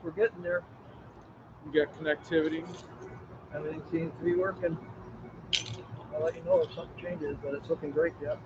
we're getting there. You got connectivity. Everything seems to be working. I'll let you know if something changes, but it's looking great, yeah.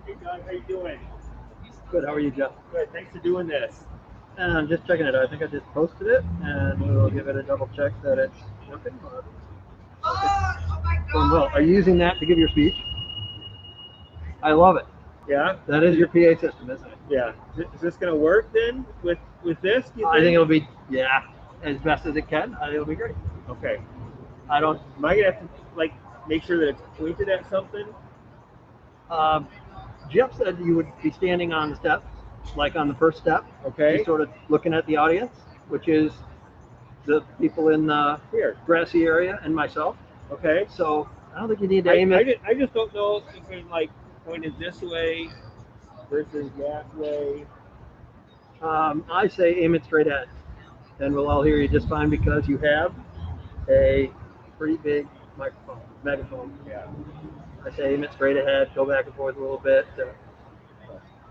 Hey Doug, how you doing? Good, how are you, Jeff? Good, thanks for doing this. And I'm just checking it. I think I just posted it, and we'll give it a double check that it's working. Going well. Are you using that to give your speech? I love it. Yeah? That is your PA system, isn't it? Yeah. Is this going to work then with this? Do you I think it'll be, yeah, as best as it can. I think it'll be great. Okay. I don't. Am I going to have to, like, make sure that it's pointed at something? Jeff said you would be standing on the steps, like on the first step. Okay. Just sort of looking at the audience, which is the people in the Here. grassy area and myself. Okay. So I don't think you need to aim it. I just don't know if it's, like, pointed this way versus that way. I say aim it straight at, and we'll all hear you just fine because you have a pretty big microphone, megaphone. Yeah. I say aim it straight ahead, go back and forth a little bit.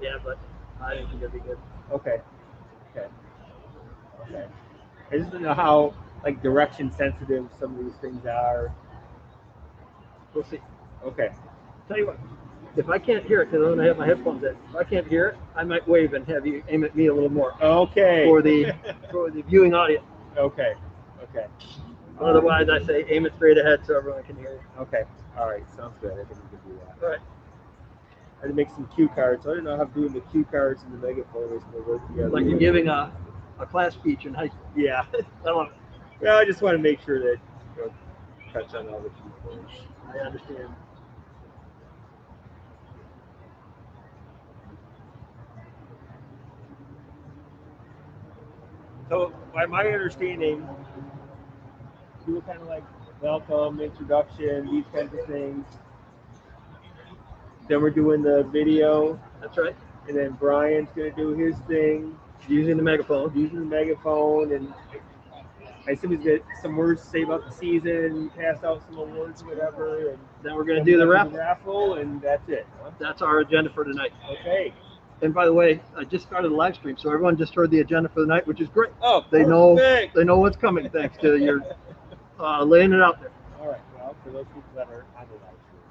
Yeah, but I think it'll be good. Okay. Okay. Okay. I just don't know how, like, direction sensitive some of these things are. We'll see. Okay. Tell you what, if I can't hear it, because I'm going to have my headphones in, if I can't hear it, I might wave and have you aim at me a little more. Okay. For the viewing audience. Okay. Okay. Otherwise, I say aim it straight ahead so everyone can hear you. Okay. All right. Sounds good. I think we can do that. All right. I had to make some cue cards. I don't know how doing the cue cards and the megaphone is going to work together. Like you're giving a class speech in high school. Yeah. I love it. Well, I just want to make sure that touch on all the key points. I understand. So, by my understanding, you were kind of like welcome, introduction, these kinds of things. Then we're doing the video. That's right. And then Brian's going to do his thing. Using the megaphone. And I assume he's got some words to say about the season, pass out some awards or whatever. And then we're going to do the raffle, and that's it. Huh? That's our agenda for tonight. Okay. And by the way, I just started the live stream, so everyone just heard the agenda for the night, which is great. Oh, they know what's coming thanks to your laying it out there. All right. Well, for those people that are on the live stream.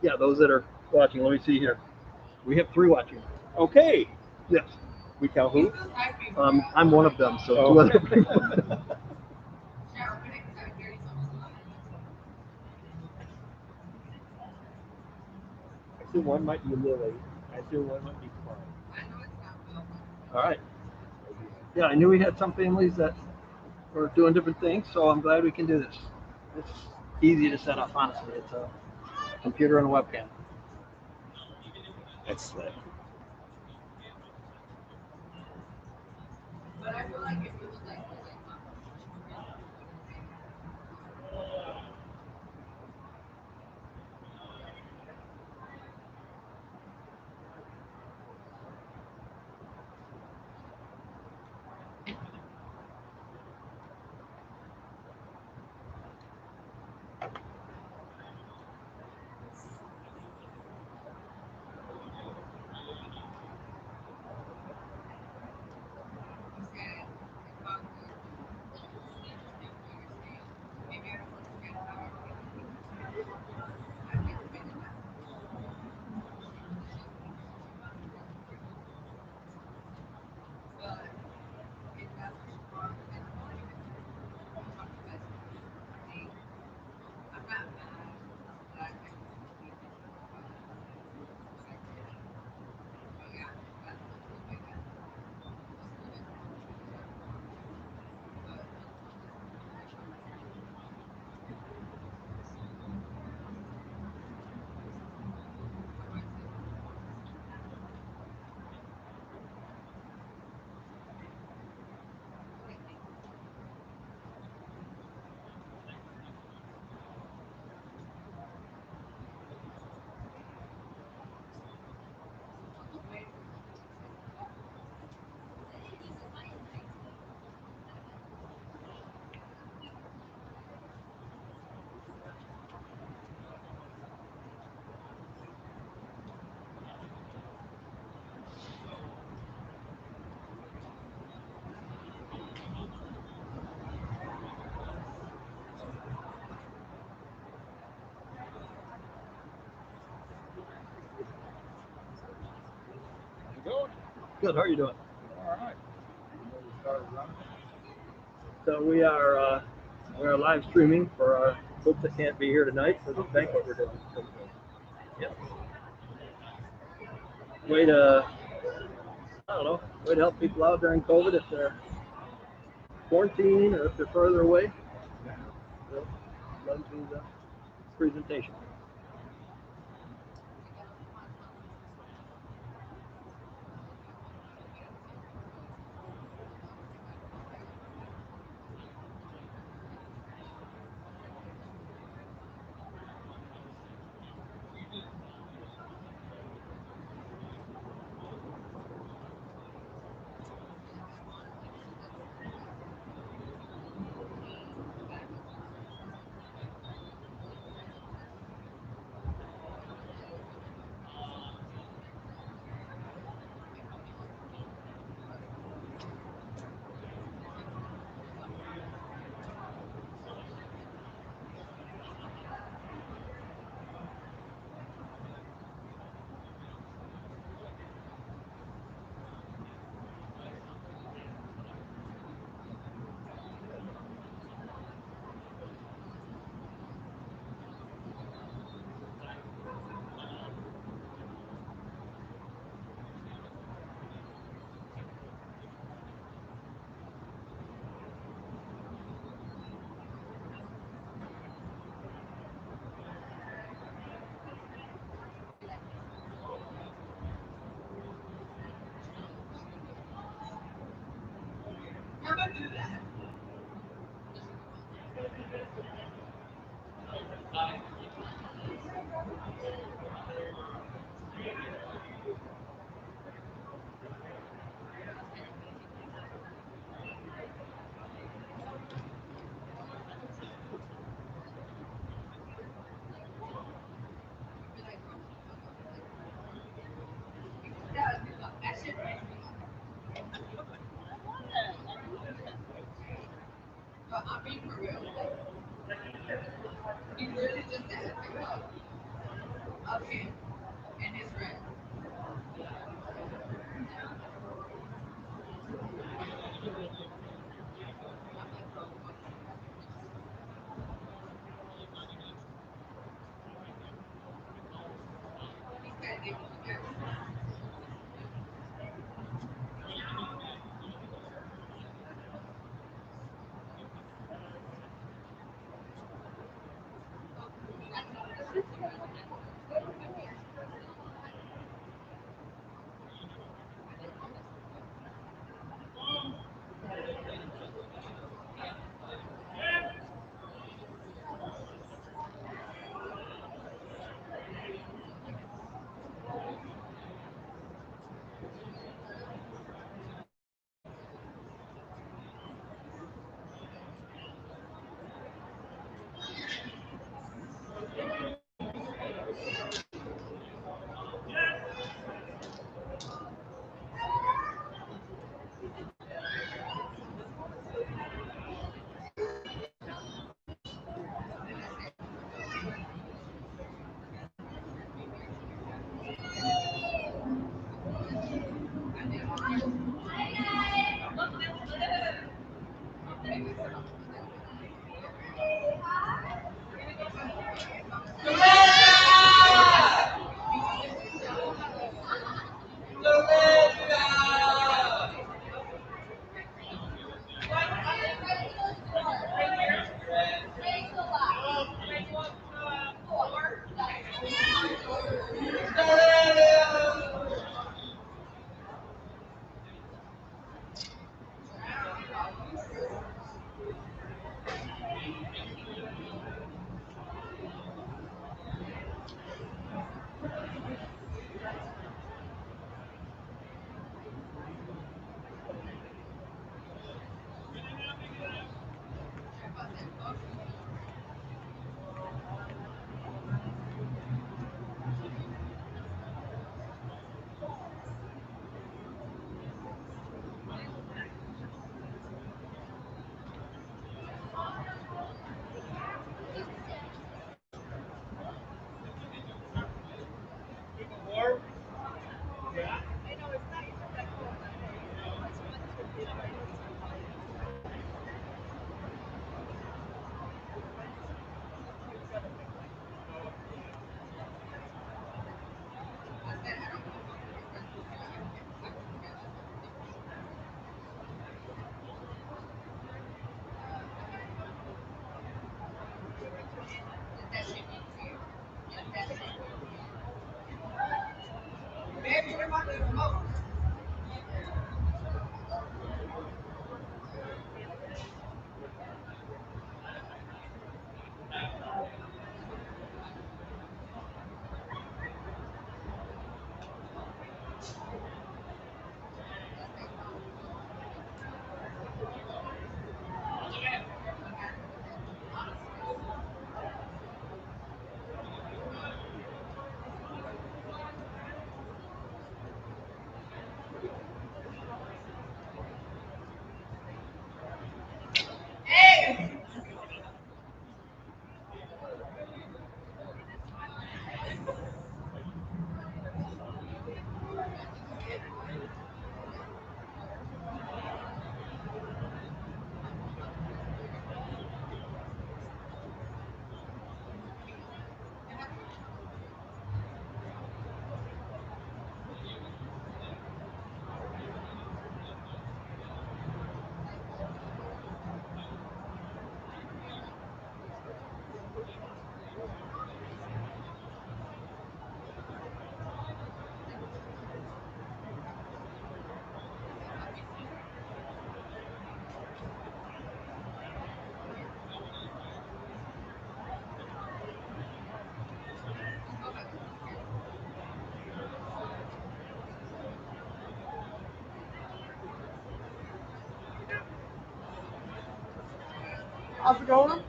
Yeah, those that are watching. Let me see here. We have 3 watching. Okay. Yes. We tell who? I'm one of them, so 2 other people. I assume one might be Lily. I assume one might be Klein. All right. Yeah, I knew we had some families that were doing different things, so I'm glad we can do this. It's easy to set up, honestly. It's a computer and a webcam. That's slick. Good. How are you doing? All right. So we're live streaming for our folks that can't be here tonight for the banquet we're doing. Yep. Way to I don't know, way to help people out during COVID if they're quarantining or if they're further away. So, let them do the presentation. How's it going?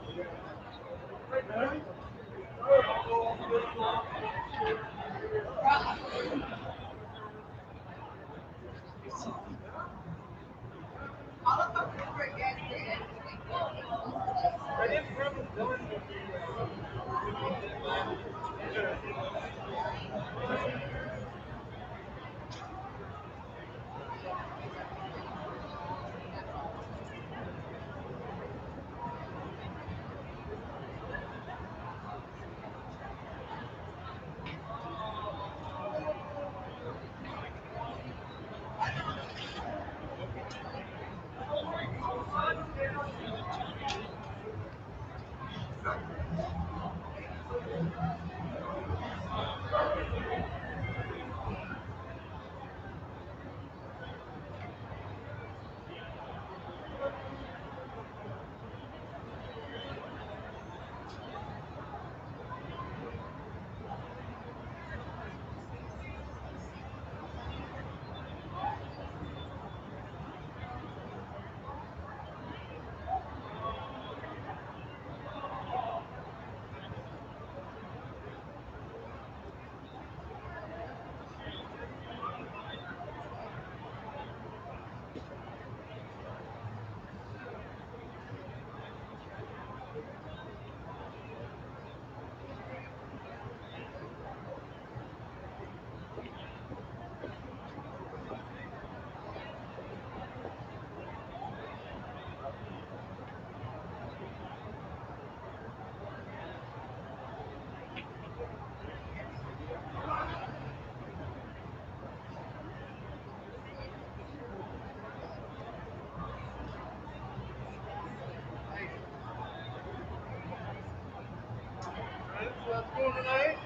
What's going tonight?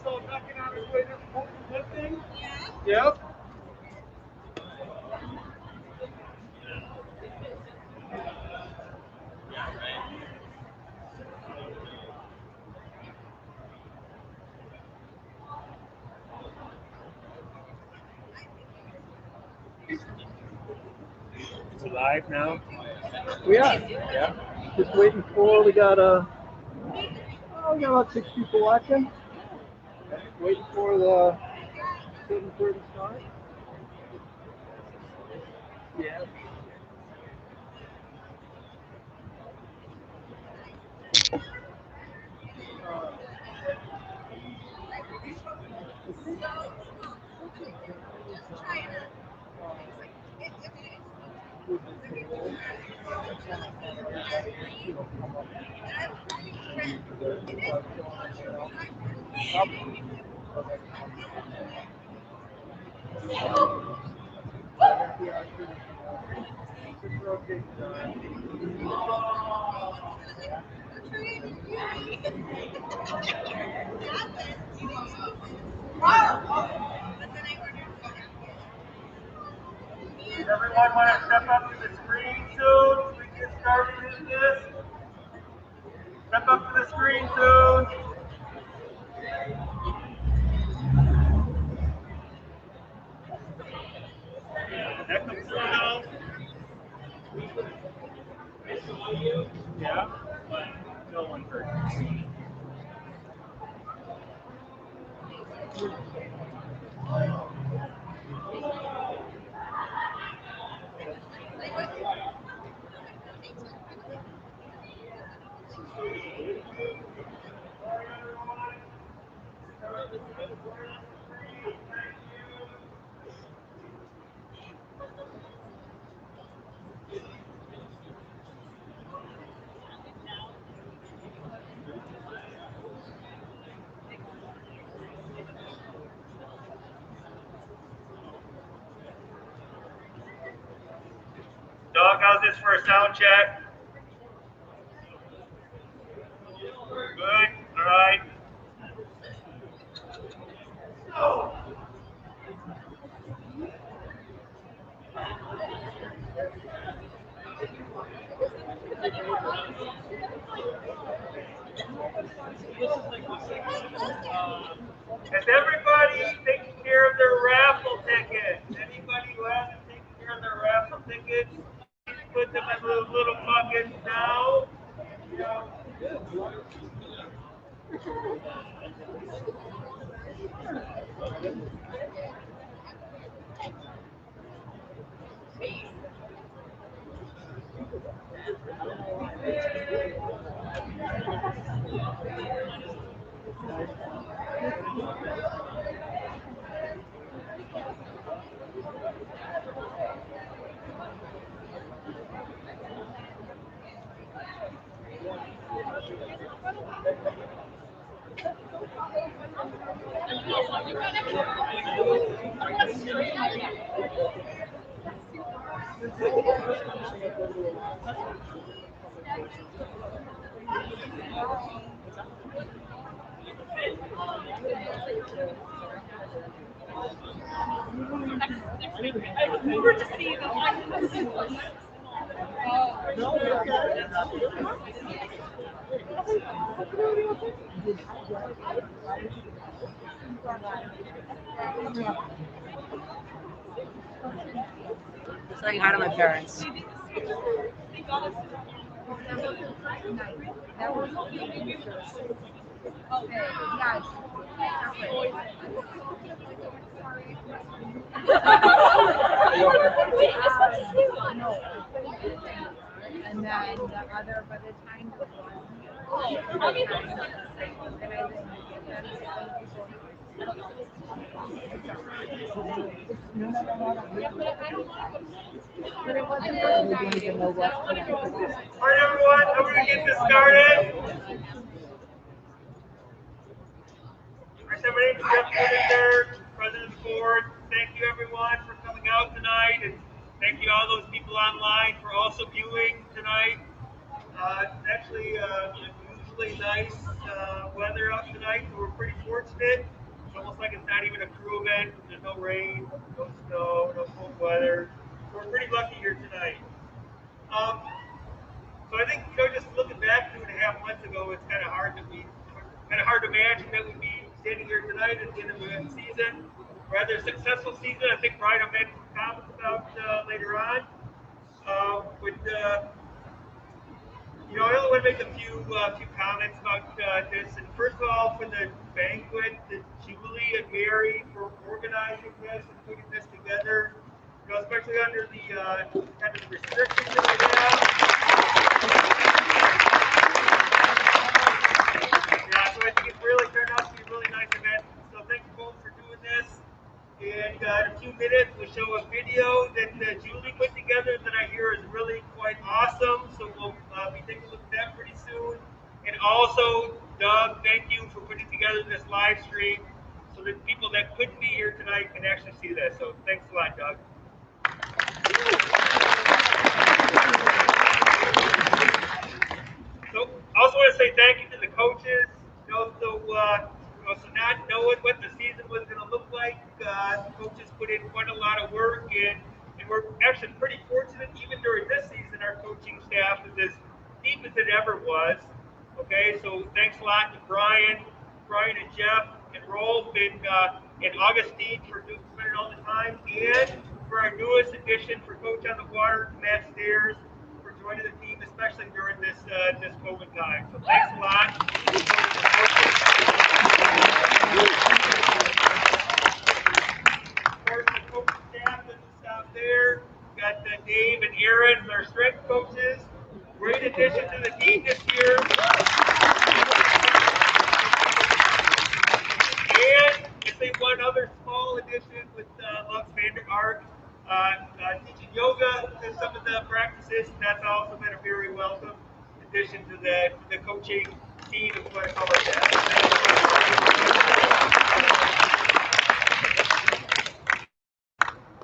So knocking on his way to lifting? Yeah. Yep. It's alive now. Yeah. Just waiting for. We got we got about 6 people watching. Waiting for the 7:30 start. Yeah. Everyone want to step up to the screen soon so we get started in this? Step up to the screen soon. That comes through now. Yeah, but no one heard. Doug, how's this for a sound check? Good, all right. Has everybody taken care of their raffle tickets? Anybody who hasn't taken care of their raffle tickets? put them in those little buckets now. Saying hi to my parents. And then the other, by the time it was, and I didn't get them. But it wasn't very nice. All right, everyone, I'm going to get this started. All right, so my name is Jeff Whitaker, President of the Board. Thank you, everyone, for coming out tonight, and thank you all those people online for also viewing tonight. It's actually unusually nice weather out tonight, so we're pretty fortunate. It's almost like it's not even a crew event. There's no rain, no snow, no cold weather. So we're pretty lucky here tonight. So I think, just looking back 2.5 months ago, it's kind of hard to imagine that we'd be standing here tonight at the end of the season. Rather successful season. I think Brian will make some comments about later on. I only want to make a few comments about this. And first of all, for the banquet, Julie and Mary for organizing this and putting this together. Especially under the kind of restrictions that we have. Yeah, so I think it really turned out to be a really nice event. So thank you both for doing this. And in a few minutes, we'll show a video that Julie put together that I hear is really quite awesome. So we'll be taking a look at that pretty soon. And also, Doug, thank you for putting together this live stream so that people that couldn't be here tonight can actually see this. So thanks a lot, Doug. So I also want to say thank you to the coaches. So not knowing what the season was going to look like, the coaches put in quite a lot of work, and we're actually pretty fortunate. Even during this season, our coaching staff is as deep as it ever was. Okay, so thanks a lot to Brian and Jeff and Rolf and Augustine for spending all the time, and for our newest addition for Coach on the Water, Matt Stairs, for joining the team, especially during this COVID time. So thanks a lot. Of course, the coaching staff doesn't stop there. We've got Dave and Aaron, our strength coaches. Great addition to the team this year. And I think one other small addition with Lux Vander Ark teaching yoga to some of the practices. That's also been a very welcome addition to the coaching team, if you want to call it that.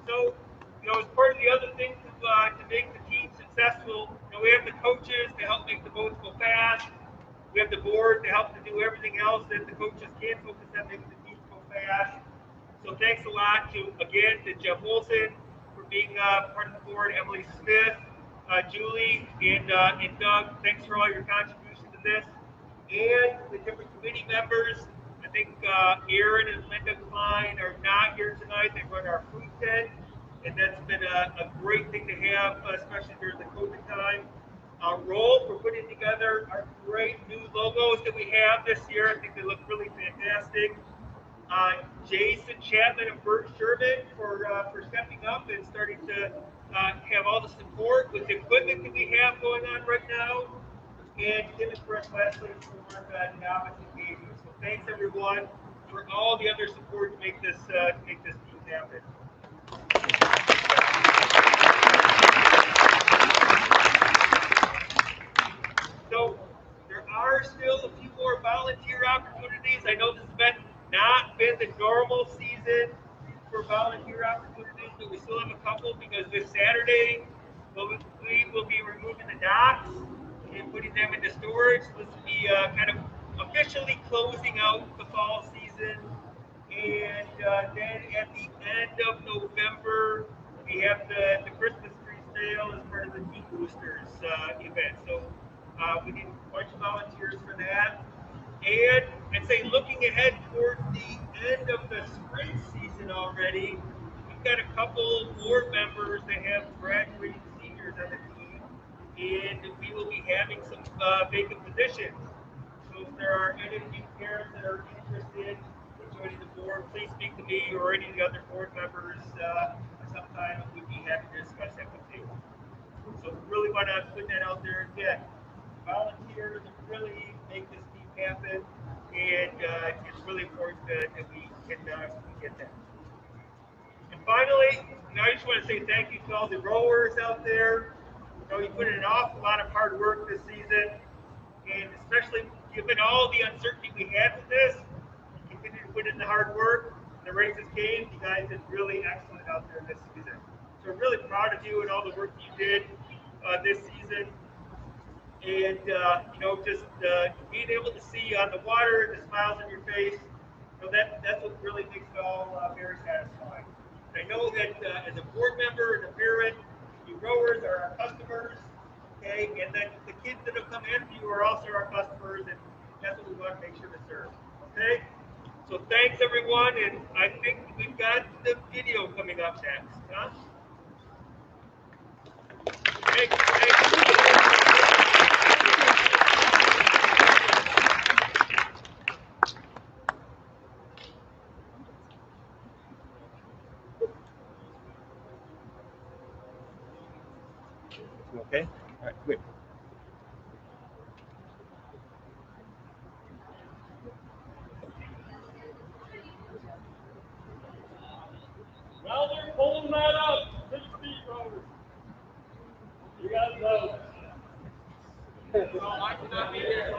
So, as part of the other things to make the team successful, we have the coaches to help make the boats go fast. We have the board to help to do everything else that the coaches can't focus on making the team go fast. So thanks a lot to Jeff Olson for being part of the board, Emily Smith, Julie, and Doug. Thanks for all your contribution to this. And the different committee members. I think Aaron and Linda Klein are not here tonight. They run our food tent. and that's been a great thing to have, especially during the COVID time. Roll for putting together our great new logos that we have this year. I think they look really fantastic. Jason Chapman and Bert Sherman for stepping up and starting to have all the support with the equipment that we have going on right now. And Tim and Chris Wesley for novice engagement. So thanks everyone for all the other support to make this team happen. So there are still a few more volunteer opportunities. I know this has not been the normal season for volunteer opportunities, but we still have a couple because this Saturday we will be removing the docks and putting them into storage. This will be kind of officially closing out the fall season. And then at the end of November, we have the Christmas tree sale as part of the Team Boosters event. So we need a bunch of volunteers for that. And I'd say looking ahead towards the end of the spring season already, we've got a couple board members that have graduating seniors on the team, and we will be having some vacant positions. So if there are any of you parents that are interested in joining the board, please speak to me or any of the other board members sometime. We'd be happy to discuss that with you. So really want to put that out there again. Volunteers really make this team happen, and it's really important that we can get that. And finally, I just want to say thank you to all the rowers out there. You put in an awful lot of hard work this season, and especially given all the uncertainty we had with this, you continue to put in the hard work. The races came, you guys did really excellent out there this season. So I'm really proud of you and all the work you did this season. And just being able to see on the water the smiles on your face, that's what really makes it all very satisfying. And I know that as a board member and a parent, you rowers are our customers, okay? And then the kids that have come after you are also our customers, and that's what we want to make sure to serve, okay? So thanks everyone, and I think we've got the video coming up next, huh? Thanks. Okay? All right, good. Well, they're pulling that up. 6 feet, Robert. You guys know. I cannot be here.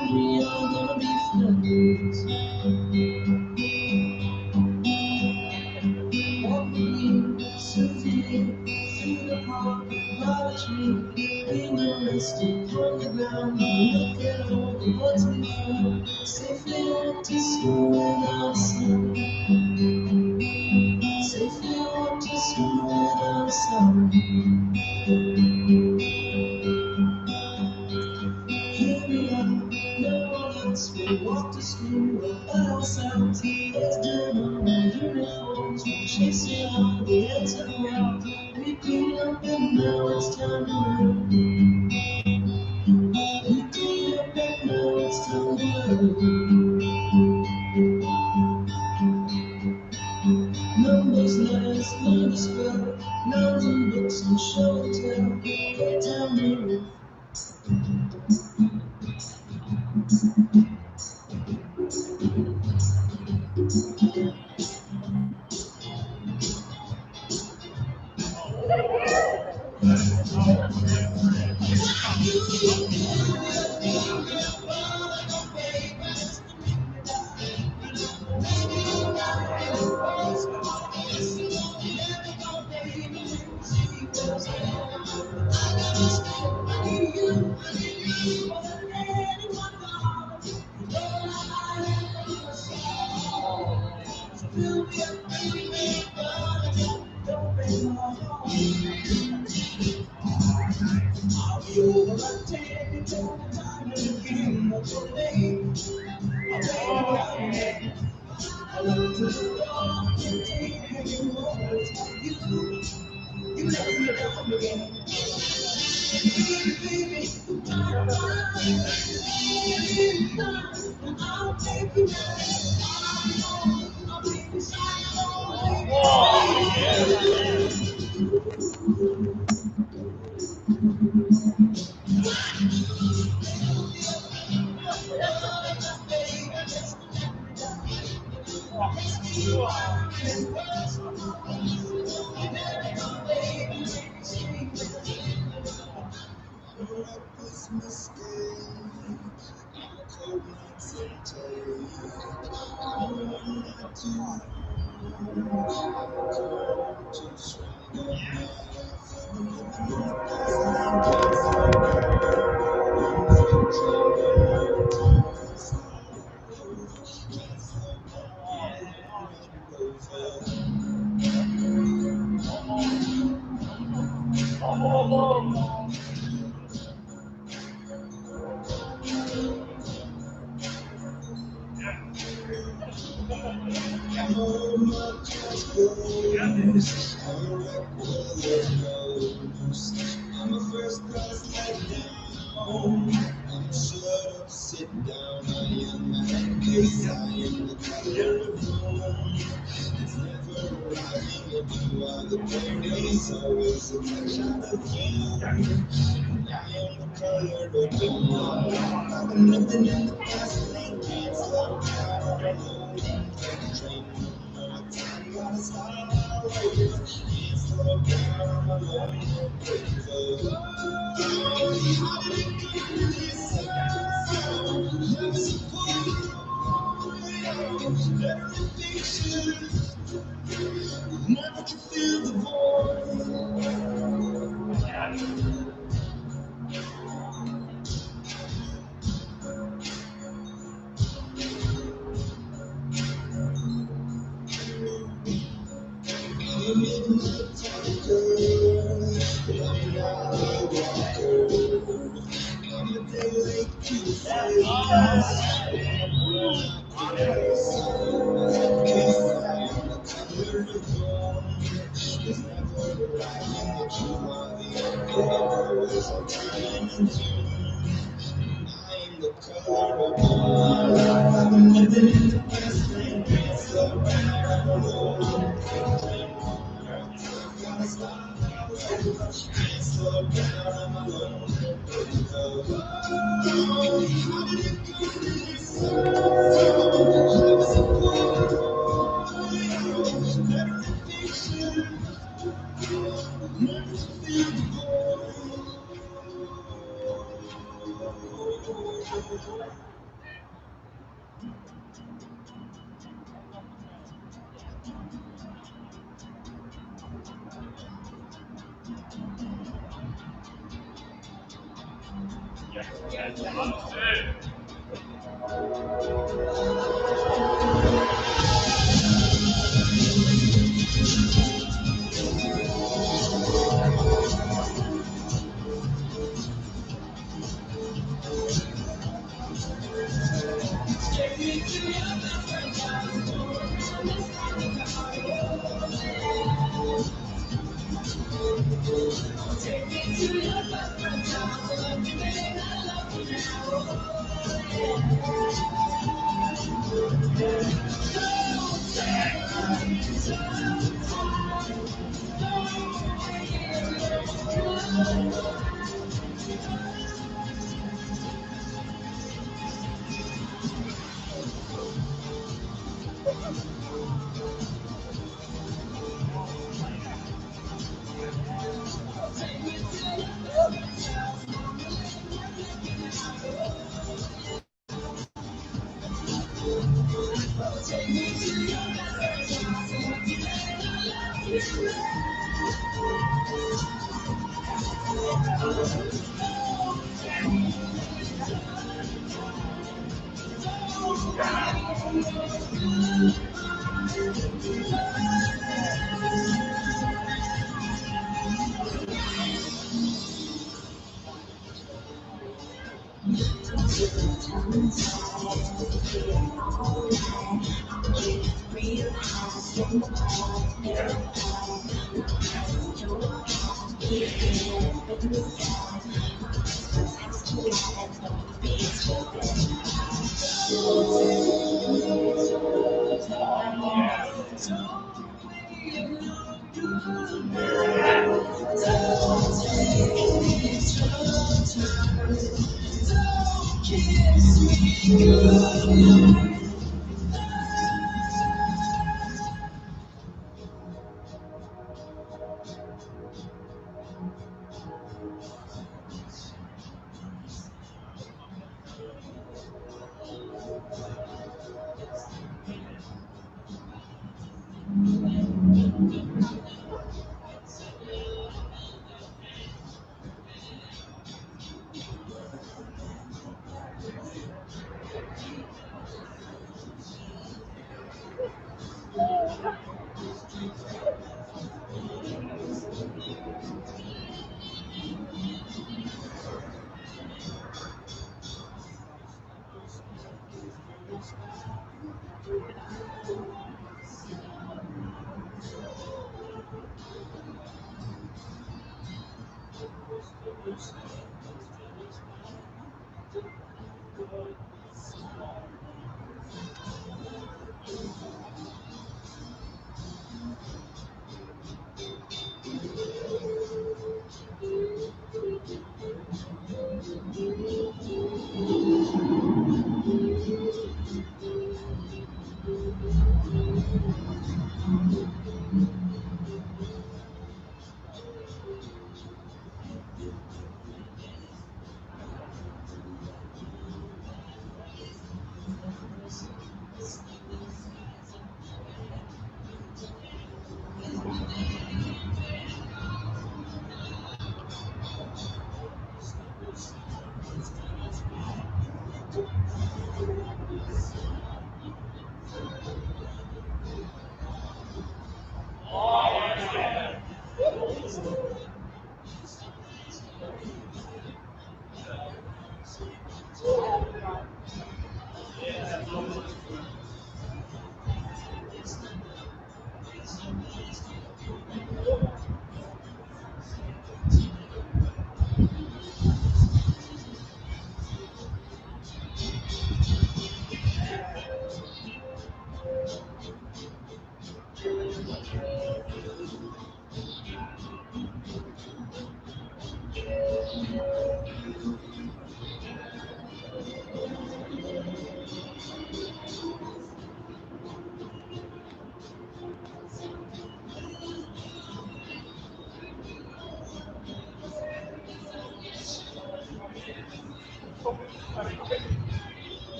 we are gonna be friends. Walk with me, Susie, through the park by the tree. We will rest upon the ground and look at all the birds we found. Safely on to school without sound. Safely on to school without sound. Here we are, no one else will walk to school without ourselves. Let's get on our uniforms, we're chasing all the ends of the world. We grew up and now it's time to learn. We grew up and now it's time to learn. Numbers, letters, learn to spell, nouns and books and show and tell. Playtime music.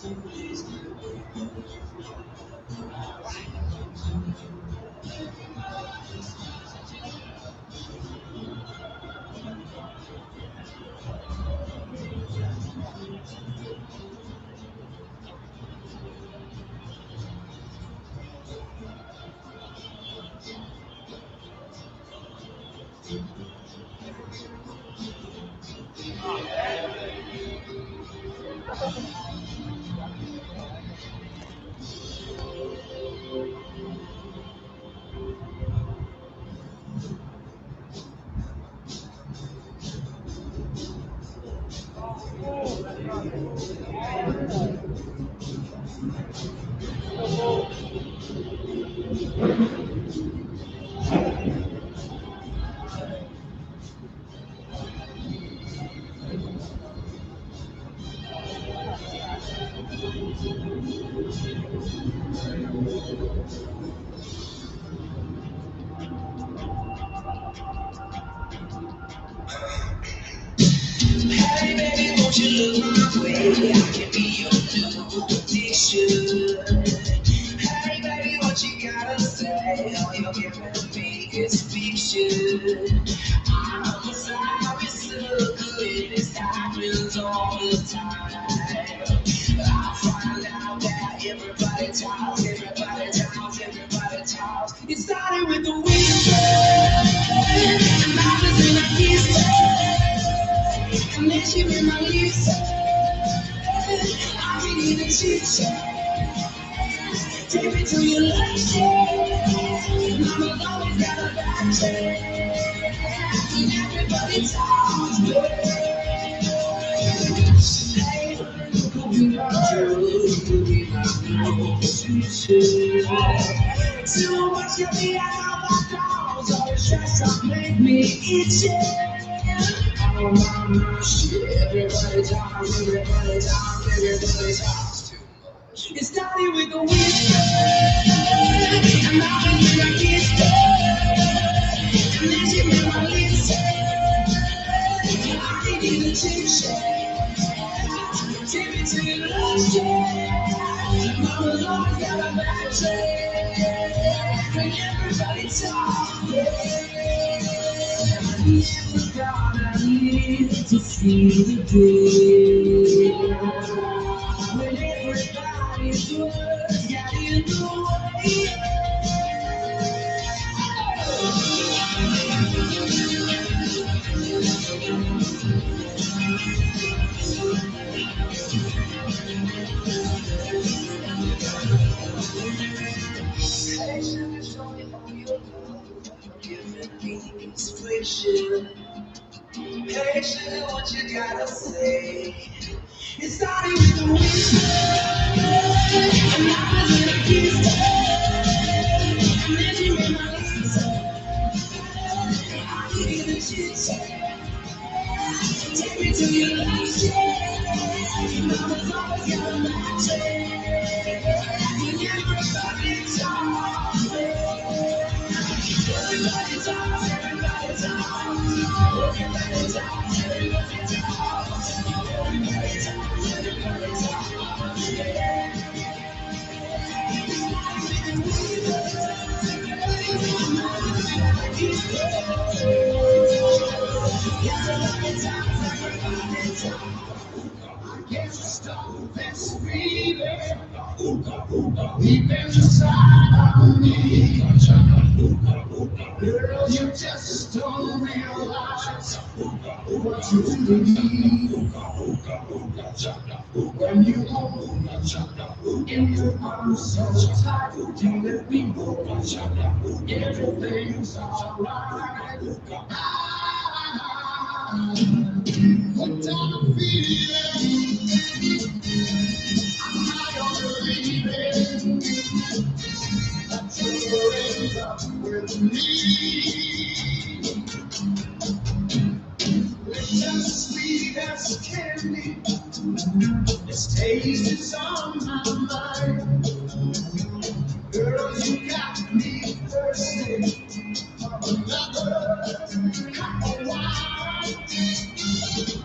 Hey baby, won't you look my way? I can be your new addiction. Hey baby, what you gotta say? All you're giving me is fiction. I'm a sorry sucker, this happens all the time. I find out that everybody talks, everybody talks. It started with the whisper, and I was in a kiss. And then she made my lips. I can even chit chat. Take me to your lunch. Mama's always got a back check. And everybody talks. Hey, you could be my girl. You could be my girl. Too much of me, I know my calls. All the stress up make me itchy. Oh my shit, everybody talks too much. It started with a whisper, and now it's like it's and then she made my lips. I ain't even chit chat. Take me to your lunch. Mama's always got a back check. And everybody talks. I need to see the day when everybody's words got in the way. Hey, sugar, show me all your love. Giving me inspiration. Hey, sugar, what you gotta say? It started with a whisper, and I was in a kiss, and then she made my lips. I could even chit chat. Take me to your lunch. Mama's always got a match. And everybody talks. Everybody talks. Everybody talks. Everybody talks. Everybody talks. Everybody talks. Everybody talks. I guess stop this feeling deep inside of me. Girl, you just don't realize what you really need when you hold in your arms so tight. You let me go. Everything's alright. What kind of feeling? I'm high on the feeling that you're in love with me. It's as sweet as candy. This taste is on my mind. Girl, you got me thirsty for another cup of wine.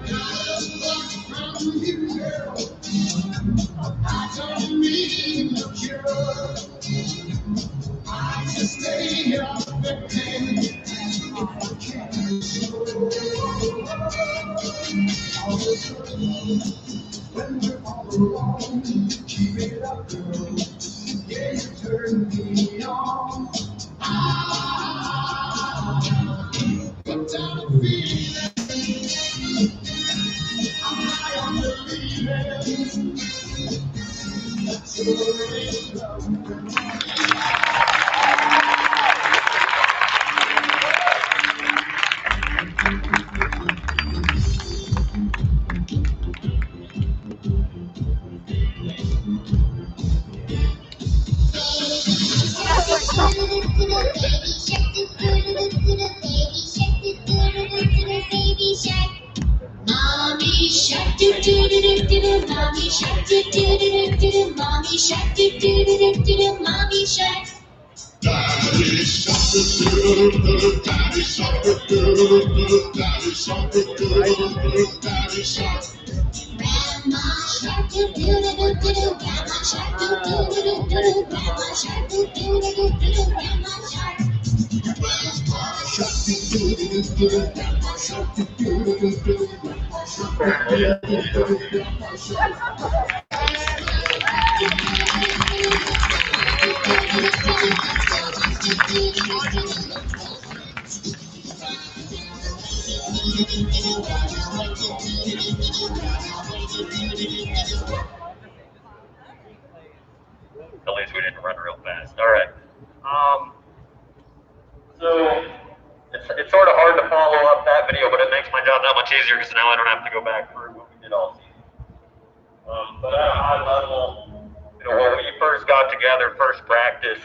Not a thought from you, girl. Mommy shark do do do do do do, mommy shark do do do do do do, mommy shark do do do do do do, mommy shark. Daddy shark do do do do, daddy shark do do do do, daddy shark do do do do, daddy shark. Grandma shark do do do do do, grandma shark do do do do do, grandma shark do do do do do, grandma shark. Grandma shark do do do do do, grandma shark do do do do do, grandma shark do do do do do, grandma shark. At least we didn't run real fast. All right. So it's sort of hard to follow up that video, but it makes my job that much easier because now I don't have to go back through what we did all season. But at a high level, when we first got together, first practice,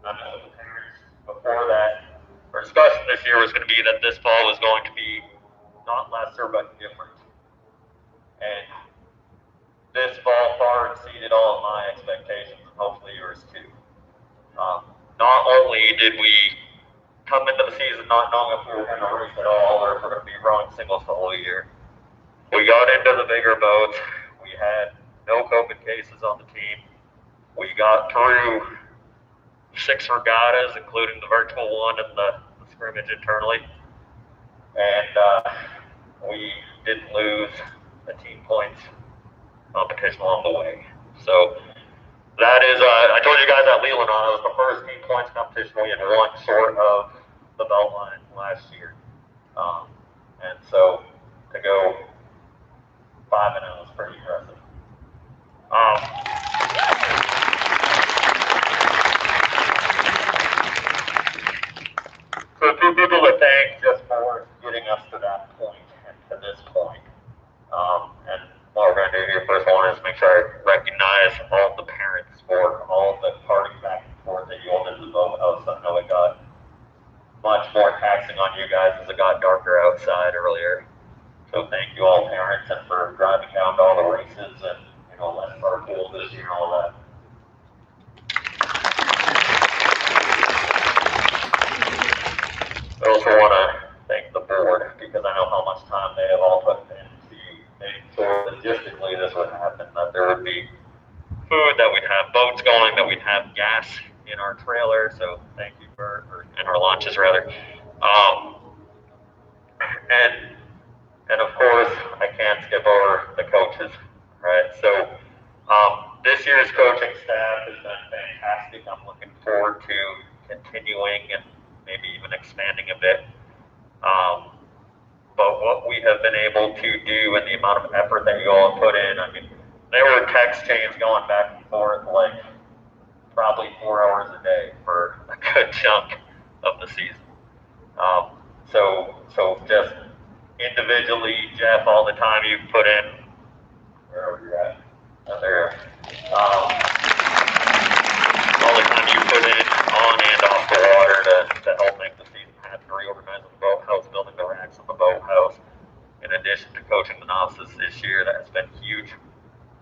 I know the parents before that, our discussion this year was going to be that this fall was going to be not lesser but different. And this fall far exceeded all of my expectations, and hopefully yours too. Not only did we come into the season not knowing if we were going to race at all or if we're going to be rowing singles the whole year, we got into the bigger boats. We had no COVID cases on the team. We got through 6 regattas, including the virtual one and the scrimmage internally. And we didn't lose a team points competition along the way. So that is, I told you guys at Leland on, it was the first team points competition we had won short of the belt line last year. And so to go 5-0 is pretty impressive. So 2 people to thank just for getting us to that point and to this point. And what we're going to do here, first one is make sure I recognize all the parents for all the party back and forth that you all did in the boathouse. I know it got much more taxing on you guys as it got darker outside earlier. So thank you all parents and for driving down to all the races and letting our pool this year and all that. I also want to thank the board because I know how much time they have all put into making sure logistically this would happen, that there would be food, that we'd have boats going, that we'd have gas in our trailer. So thank you in our launches rather. And of course, I can't skip over the coaches, right? So this year's coaching staff has been fantastic. I'm looking forward to continuing and maybe even expanding a bit. But what we have been able to do and the amount of effort that you all have put in, I mean, there were text chains going back and forth like probably 4 hours a day for a good chunk of the season. So just individually, Jeff, all the time you've put in, wherever you're at, there. All the time you put in on and off the water to help make the season happen, reorganizing the boathouse, building the racks on the boathouse, in addition to coaching the novices this year, that has been huge.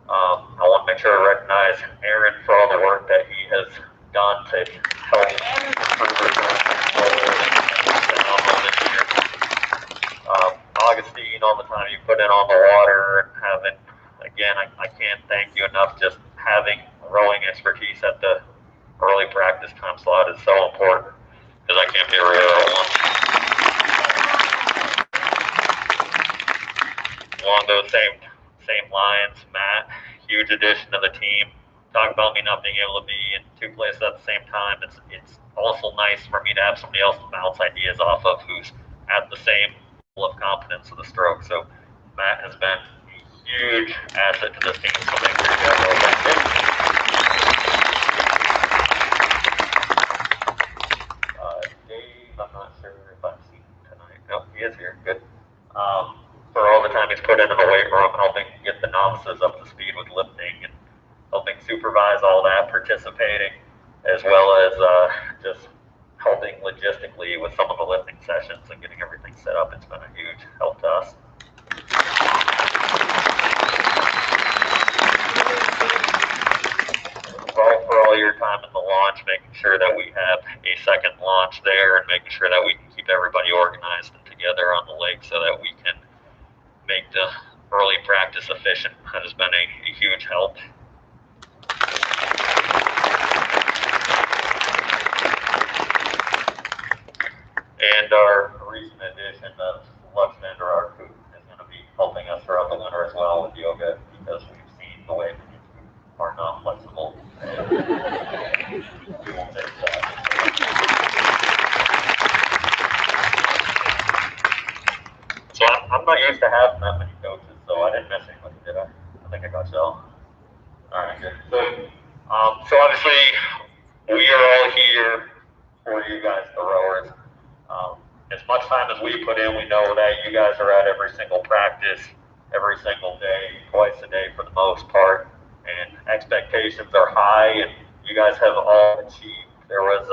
I want to make sure I recognize Aaron for all the work that he has done to help improve this year. Augustine, all the time you put in on the water and having, again, I can't thank you enough, just having rowing expertise at the early practice time slot is so important because I can't be a real one. Along those same lines, Matt, huge addition to the team. Talk about me not being able to be in two places at the same time. It's also nice for me to have somebody else to bounce ideas off of who's at the same level of competence of the stroke. So Matt has been a huge asset to this team. So make sure you guys know about him. Dave, I'm not sure if I've seen him tonight. No, he is here. Good. For all the time he's put into the weight room, helping get the novices up to speed with lifting and helping supervise all that, participating, as well as just helping logistically with some of the lifting sessions and getting everything set up. It's been a huge help to us. Well, for all your time in the launch, making sure that we have a second launch there and making sure that we can keep everybody organized and together on the lake so that we can make the early practice efficient has been a huge help. And our recent addition of Lux Vanderark, who is going to be helping us throughout the winter as well with yoga, because we've seen the way we are not flexible. And we won't fix that. So I'm not used to having that many coaches, so I didn't miss anybody, did I? I think I got you all. All right, good. So obviously, we are all here for you guys, the rowers. As much time as we put in, we know that you guys are at every single practice, every single day, twice a day for the most part, and expectations are high, and you guys have all achieved. There was,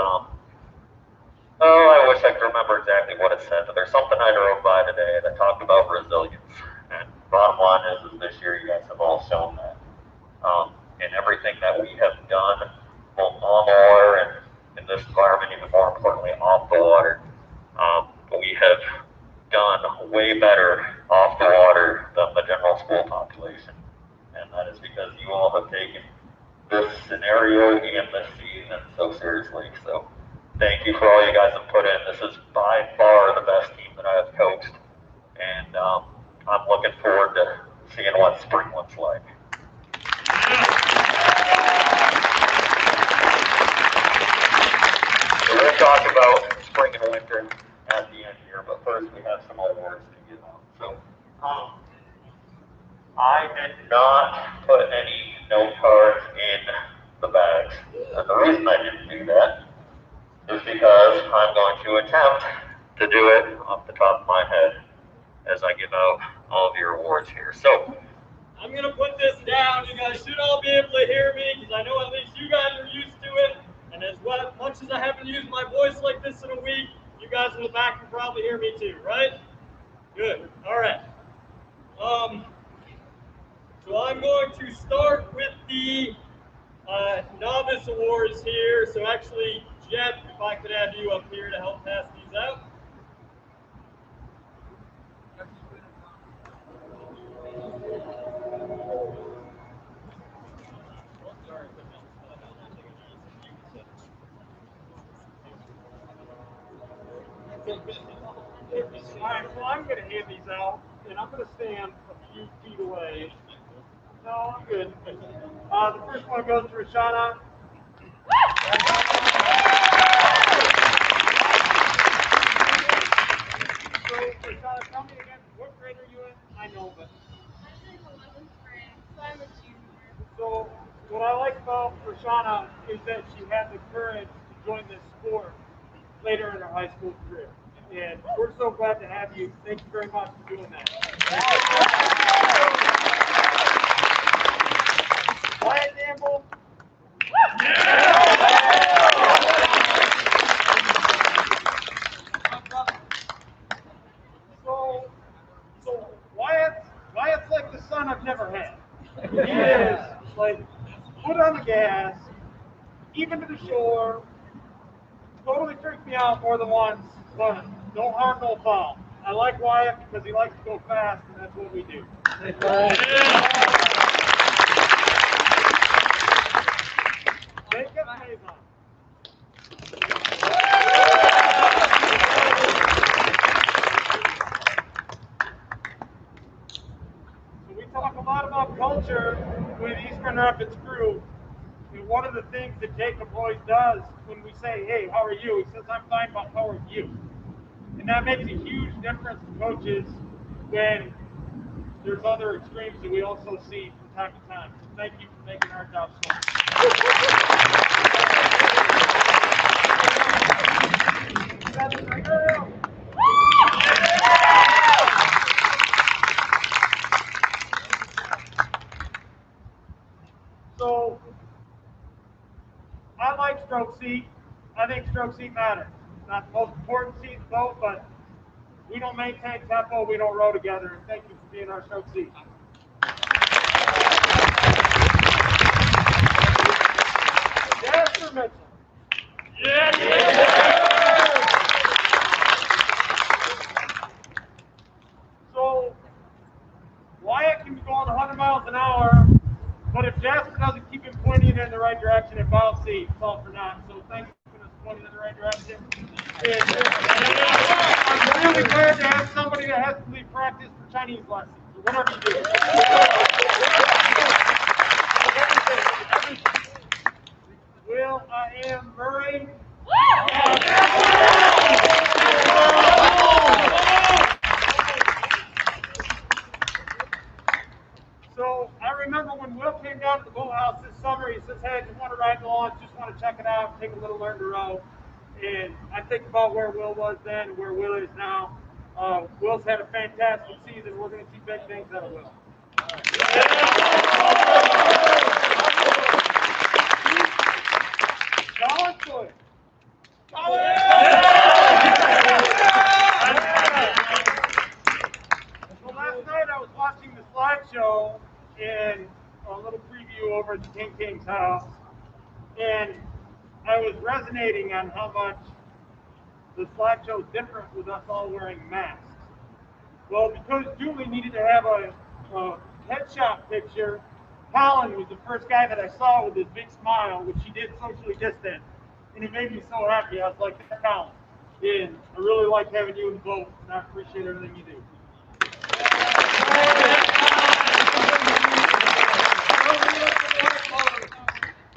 I wish I could remember exactly what it said, but there's something I drove by today that talked about resilience, and bottom line is this year you guys have all shown that. In everything that we have done, both on the water and in this environment, even more importantly, off the water. We have done way better off the water than the general school population. And that is because you all have taken this scenario and this season so seriously. So thank you for all you guys have put in. This is by far the best team that I have coached. And I'm looking forward to seeing what spring looks like. So we'll talk about spring and winter at the end here, but first we have some awards to give out. So I did not put any note cards in the bags. And the reason I didn't do that is because I'm going to attempt to do it off the top of my head as I give out all of your awards here. So I'm going to put this down. You guys should all be able to hear me because I know at least you guys are used to it. And as much as I haven't used my voice like this in a week, you guys in the back can probably hear me too, right? Good. All right. So I'm going to start with the novice awards here. So actually, Jeff, if I could have you up here to help pass these out. All right, so I'm going to hand these out, and I'm going to stand a few feet away. No, I'm good. The first one goes to Rashana. So, Rashana, tell me again, what grade are you in? I know, but. I'm in 11th grade, so I'm a junior. So, what I like about Rashana is that she had the courage to join this sport later in her high school career. And we're so glad to have you. Thank you very much for doing that. Wyatt Gamble. So Wyatt's like the son I've never had. He is like foot on the gas, even to the shore. Totally freaked me out more than once, but no harm, no foul. I like Wyatt because he likes to go fast, and that's what we do. with Eastern Rapids crew, and one of the things that Jacob always does when we say, hey, how are you? He says, I'm fine, but how are you? And that makes a huge difference to coaches when there's other extremes that we also see from time to time. So thank you for making our job so much. So I like stroke seat. I think stroke seat matters. Not the most important seat in the boat, but we don't maintain tempo, we don't row together. And thank you for being our stroke seat. Jasper Mitchell. So Wyatt can be going 100 miles an hour, but if Jasper doesn't keep him pointing in the right direction at bow seat, it's all for naught. So thank you for keeping us pointing in the right direction. I'm really glad to have somebody that has to leave practice for Chinese lessons or whatever you do. Will I am Murray. So I remember when Will came down to the boathouse this summer, he says, hey, I just want to ride the launch, just want to check it out, take a little learn to row. And I think about where Will was then and where Will is now. Will's had a fantastic season. We're going to see big things out of Will. Colin Floyd. So last night I was watching the slideshow and a little preview over at the King King's house, and I was resonating on how much the slideshow is different with us all wearing masks. Well, because Julie needed to have a headshot picture, Colin was the first guy that I saw with his big smile, which he did socially distant, and it made me so happy. I was like, that's Colin. And I really like having you in the boat, and I appreciate everything you do.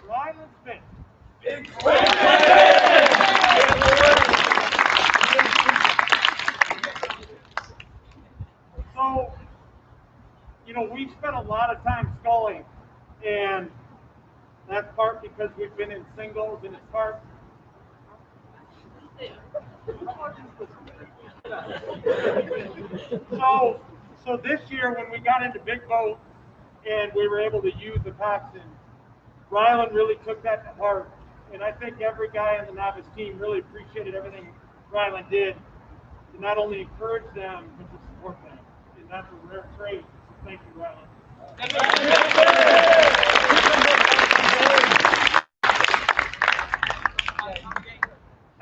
Ryland Smith. So, you know, we've spent a lot of time sculling, and that's part because we've been in singles, and it's part. So this year when we got into big boat and we were able to use the Paxton, Ryland really took that to heart, and I think every guy on the novice team really appreciated everything Ryland did to not only encourage them but to support them, and that's a rare trait. So thank you, Ryland.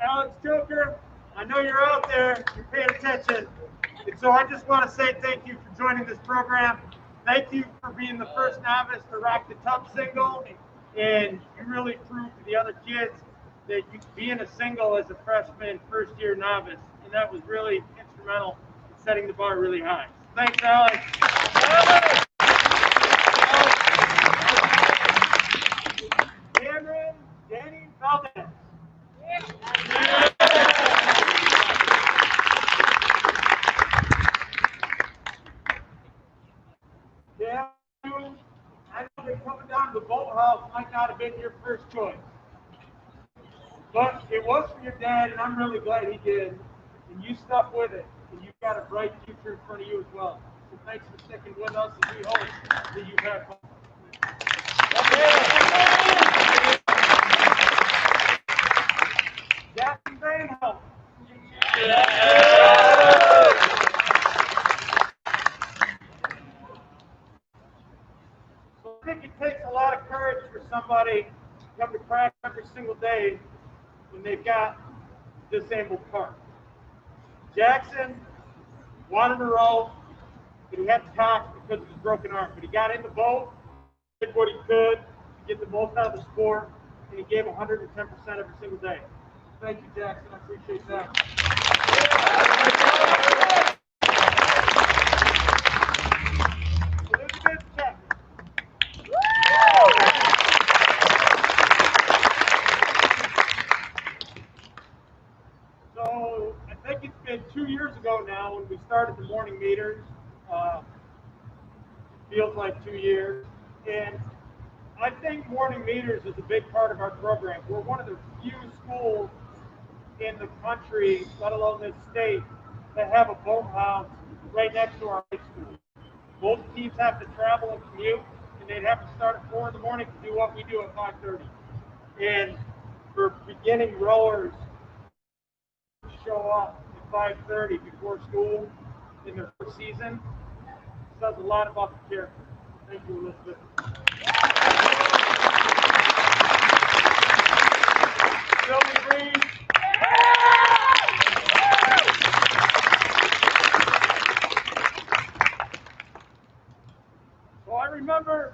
Alex Joker, I know you're out there, you're paying attention, and so I just want to say thank you for joining this program. Thank you for being the first novice to rock the tub single, and you really proved to the other kids that you being a single as a freshman, first year novice, and that was really instrumental in setting the bar really high. Thanks, Alex. Cameron Danny Valdez. Yeah, I know that coming down to the boathouse might not have been your first choice, but it was for your dad, and I'm really glad he did, and you stuck with it, and you've got a bright future in front of you as well. So thanks for sticking with us, and we hope that you've had fun. Jackson Vanhoe. So I think it takes a lot of courage for somebody to come to practice every single day when they've got disabled part. Jackson wanted to row, but he had to talk because of his broken arm. But he got in the boat, did what he could to get the most out of the sport, and he gave 110% every single day. Thank you, Jackson. I appreciate that. Elizabeth Chapman. ago now when we started the morning meters. Feels like 2 years. And I think morning meters is a big part of our program. We're one of the few schools in the country, let alone this state, that have a boathouse right next to our high school. Both teams have to travel and commute, and they'd have to start at 4 in the morning to do what we do at 5:30. And for beginning rowers to show up at 5:30 before school in their first season says a lot about the character. Thank you, Elizabeth. Sylvie Green. So I remember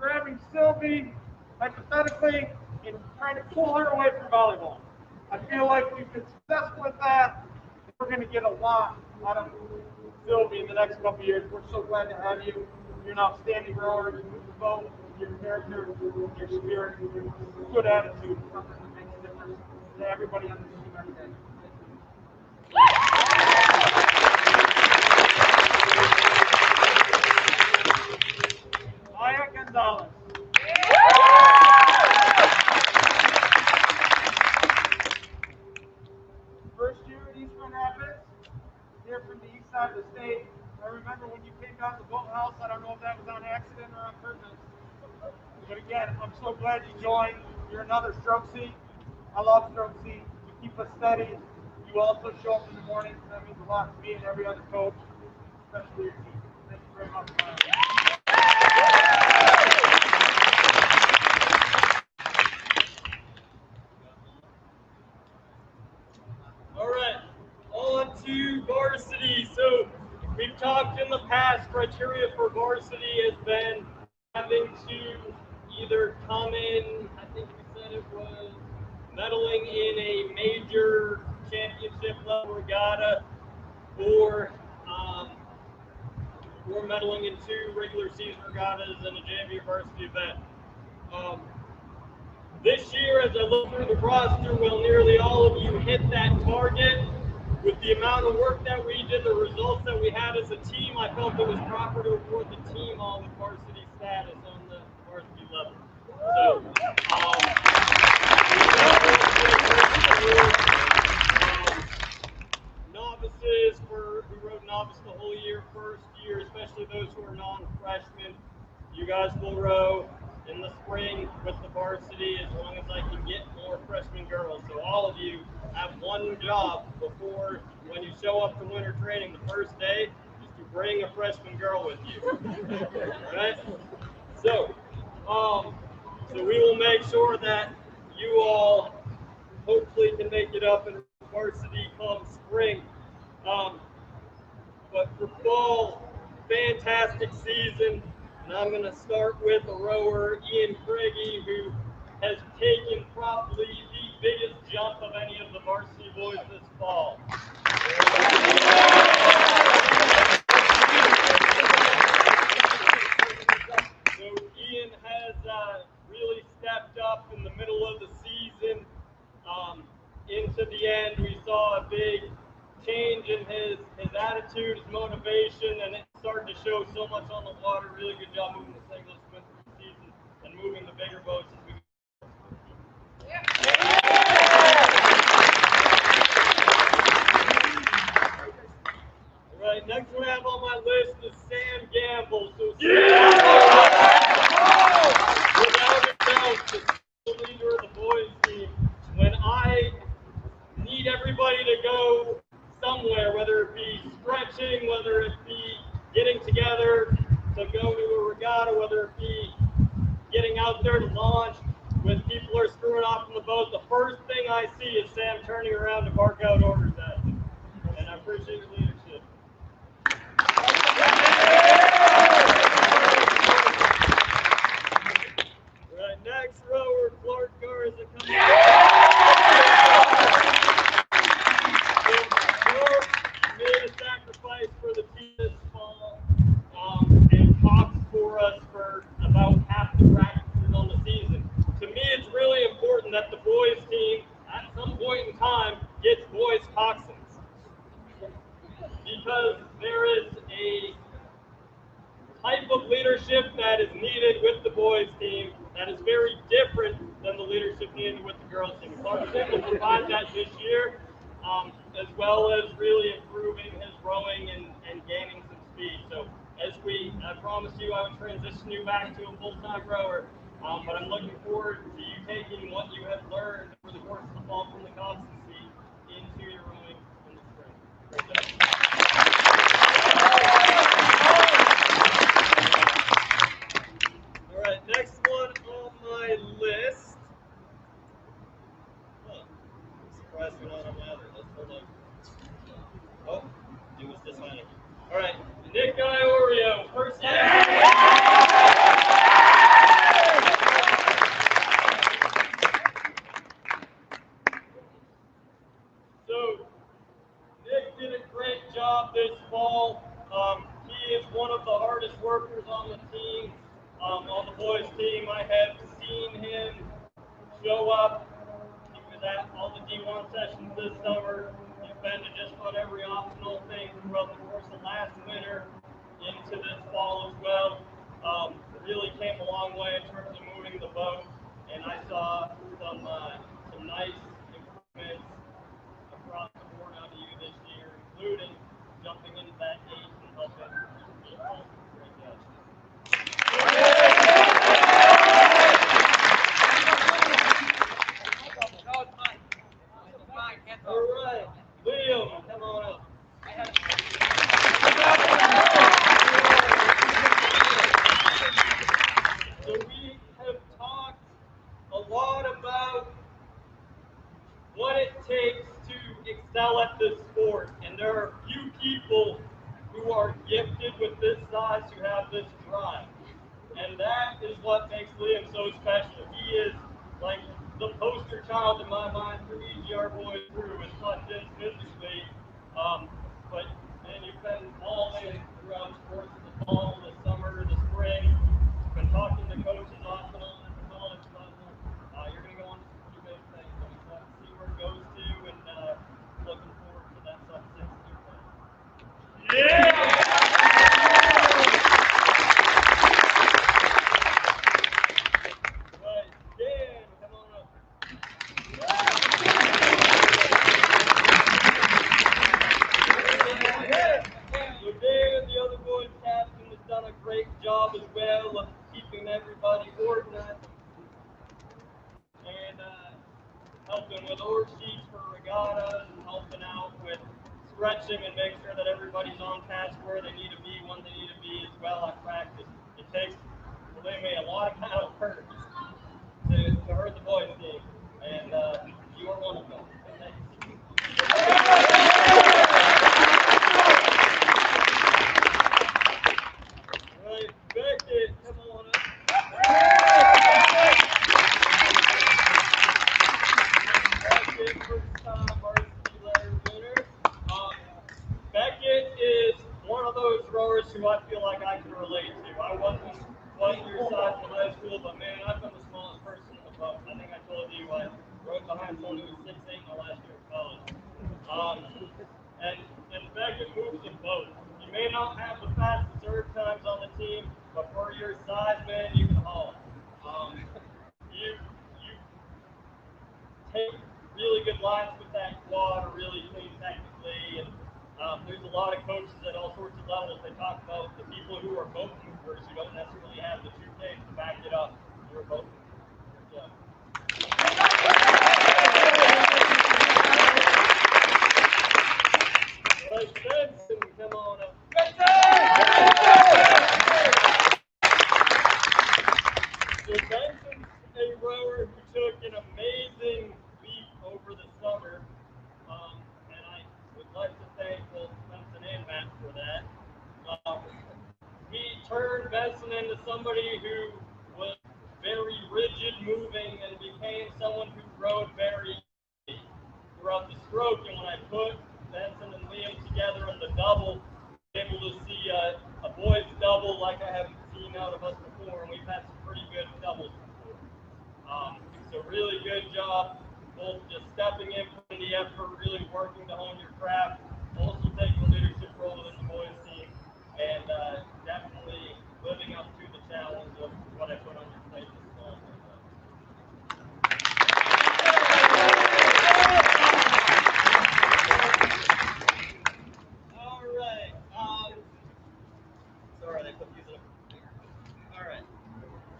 grabbing Sylvie hypothetically and trying to pull her away from volleyball. I feel like we've been successful with that. We're going to get a lot out of Sylvie in the next couple of years. We're so glad to have you. You're an outstanding rower. You move the boat, your character, your spirit, good attitude, something that makes a difference to everybody on the team every day. Maya Gonzalez. First year at East Grand Rapids, here from the east side of the state. I remember when you came down to the boathouse, I don't know if that was on accident or on purpose. But again, I'm so glad you joined. You're another stroke seat. I love stroke seat. You keep us steady. You also show up in the morning. That means a lot to me and every other coach, especially your team. Thank you very much, Maya. All right, on to varsity. So we've talked in the past, criteria for varsity has been having to either come in, I think we said it was medaling in a major championship level regatta, or medaling in 2 regular season regattas and a JV varsity event. This year, as I look through the roster, well, nearly all of you hit that target. With the amount of work that we did, the results that we had as a team, I felt it was proper to award the team all with varsity status on the varsity level. So, novices who rode novice the whole year, first year, especially those who are non-freshmen, you guys will row in the spring with the varsity as long as I can get more freshman girls. So all of you have one job before, when you show up to winter training the first day, is to bring a freshman girl with you. Right? So we will make sure that you all hopefully can make it up in varsity come spring. But for fall, fantastic season. And I'm going to start with a rower, Ian Craigie, who has taken probably the biggest jump of any of the varsity boys this fall. So Ian has really stepped up in the middle of the season. Into the end, we saw a big change in his attitude, his motivation, and it started to show so much on the water. Really good job moving the singles through the season and moving the bigger boats as we go. All right, next one I have on my list is Sam Gamble. So without a doubt, the leader of the boys team. When I need everybody to go somewhere, whether it be stretching, whether it be getting together to go to a regatta, whether it be getting out there to launch, when people are screwing off on the boat, the first thing I see is Sam turning around to bark out orders at me. And I appreciate your leadership. All right, next rower, Clark Garza coming up. Made a sacrifice for the team this fall and talked for us for about half the practices on the season. To me, it's really important that the boys team, at some point in time, gets boys talking team that is very different than the leadership needed with the girls team. Clark was able to provide that this year, as well as really improving his rowing and gaining some speed. So I promised you I would transition you back to a full-time rower, but I'm looking forward to you taking what you have learned over the course of the fall from the constancy into your rowing in the spring. Great job. All right, next one on my list. Huh. I'm surprised we're not on my other list. Hold on. Oh, he was disappointed. All right, Nick Iorio, first So, Nick did a great job this fall. He is one of the hardest workers on the team, on the boys' team. I have seen him show up. He was at all the D1 sessions this summer. He's been to just about every optional thing throughout the course of last winter into this fall as well. Really came a long way in terms of moving the boat, and I saw some nice improvements across the board out of you this year, including jumping into that 8 and helping people. Great job. All right, Liam, come on up. So we have talked a lot about what it takes to excel at this sport, and there are few people who are gifted with this size who have this drive, and that is what makes Liam so special. He is like the poster child in my mind for EGR Boys Crew. It's not just physically, but man, you've been all in throughout the course of the fall, the summer, the spring. You've been talking to coaches off and on at the college level. You're going to go on to some pretty big things. I'm excited to see where it goes to, and looking forward to that sub-6 2. Yeah! Right, Dan, come on up. So Dan and the other boys' captain has done a great job as well of keeping everybody organized and helping with org sheets for regattas and helping out with stretching and make sure that everybody's on task where they need to be, when they need to be as well at practice. It takes, believe me, a lot of kind of work to hurt the boys' team, and you are one of them. So thank you. Right, Beckett, come on up. Beckett, first time varsity letter winner. Beckett is one of those rowers who I feel like I can relate to. I wasn't quite your size in high school, but man, I've been the smallest person in the boat. I think I told you I rowed behind someone who was 6'8" my last year of college. And Beckett moves the boat. You may not have the fastest serve times on the team, but for your size, man, you can haul. You take really good lines with that quad, are really clean technically, and there's a lot of coaches at all sorts of levels. They talk about the people who are boat movers who don't necessarily have the true taste to back it up. You're a boat mover. Good job. Right, Benson, come on up. So Benson's a rower who took an amazing leap over the summer, and I would like to thank both Benson and Matt for that. He turned Benson into somebody who was very rigid moving and became someone who rowed very easy throughout the stroke. And when I put Benson and Liam together in the double, I was able to see a boys double like I haven't seen out of us before, and we've had some pretty good doubles before. So really good job, both just stepping in, putting the effort, really working to hone your craft, also taking a leadership role within the boys team, and definitely living up to the challenge of what I put on your plate.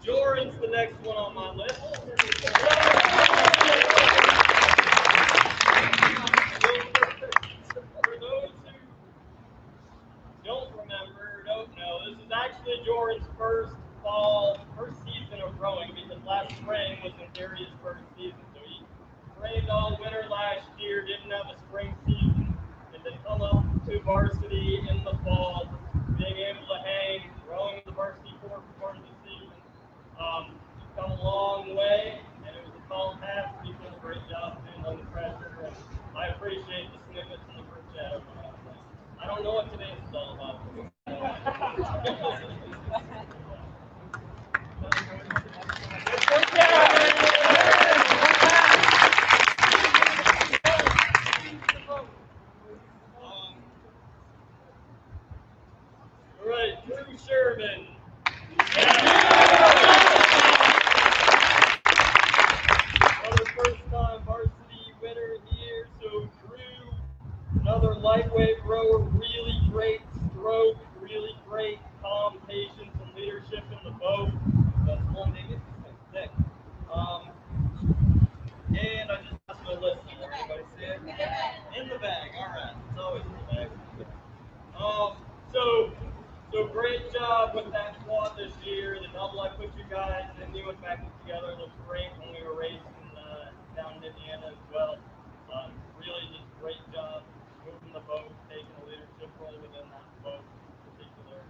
Jordan's the next one on my list. For those who don't remember, don't know, this is actually Jordan's first season of rowing, because last spring was in Darius' first season. So he trained all winter last year, didn't have a spring season, and then come up to varsity in the fall, being able to hang, rowing the varsity for part of the season. Come a long way, and it was a tall task. He's done a great job handling the pressure, and I appreciate the snippets in the group chat. I don't know what today's is all about. All right, Drew Sherman. Another first-time varsity winner here. So Drew, another lightweight rower, really great stroke, really great calm, patience, and leadership in the boat. That's one thing is thick. And I just lost my list. Everybody see it? In the bag. All right. It's always in the bag. So great job with that quad this year. The double I put you guys and you went back together. It looked great when we were racing down in Indiana as well. Really just great job moving the boat, taking a leadership role within that boat in particular,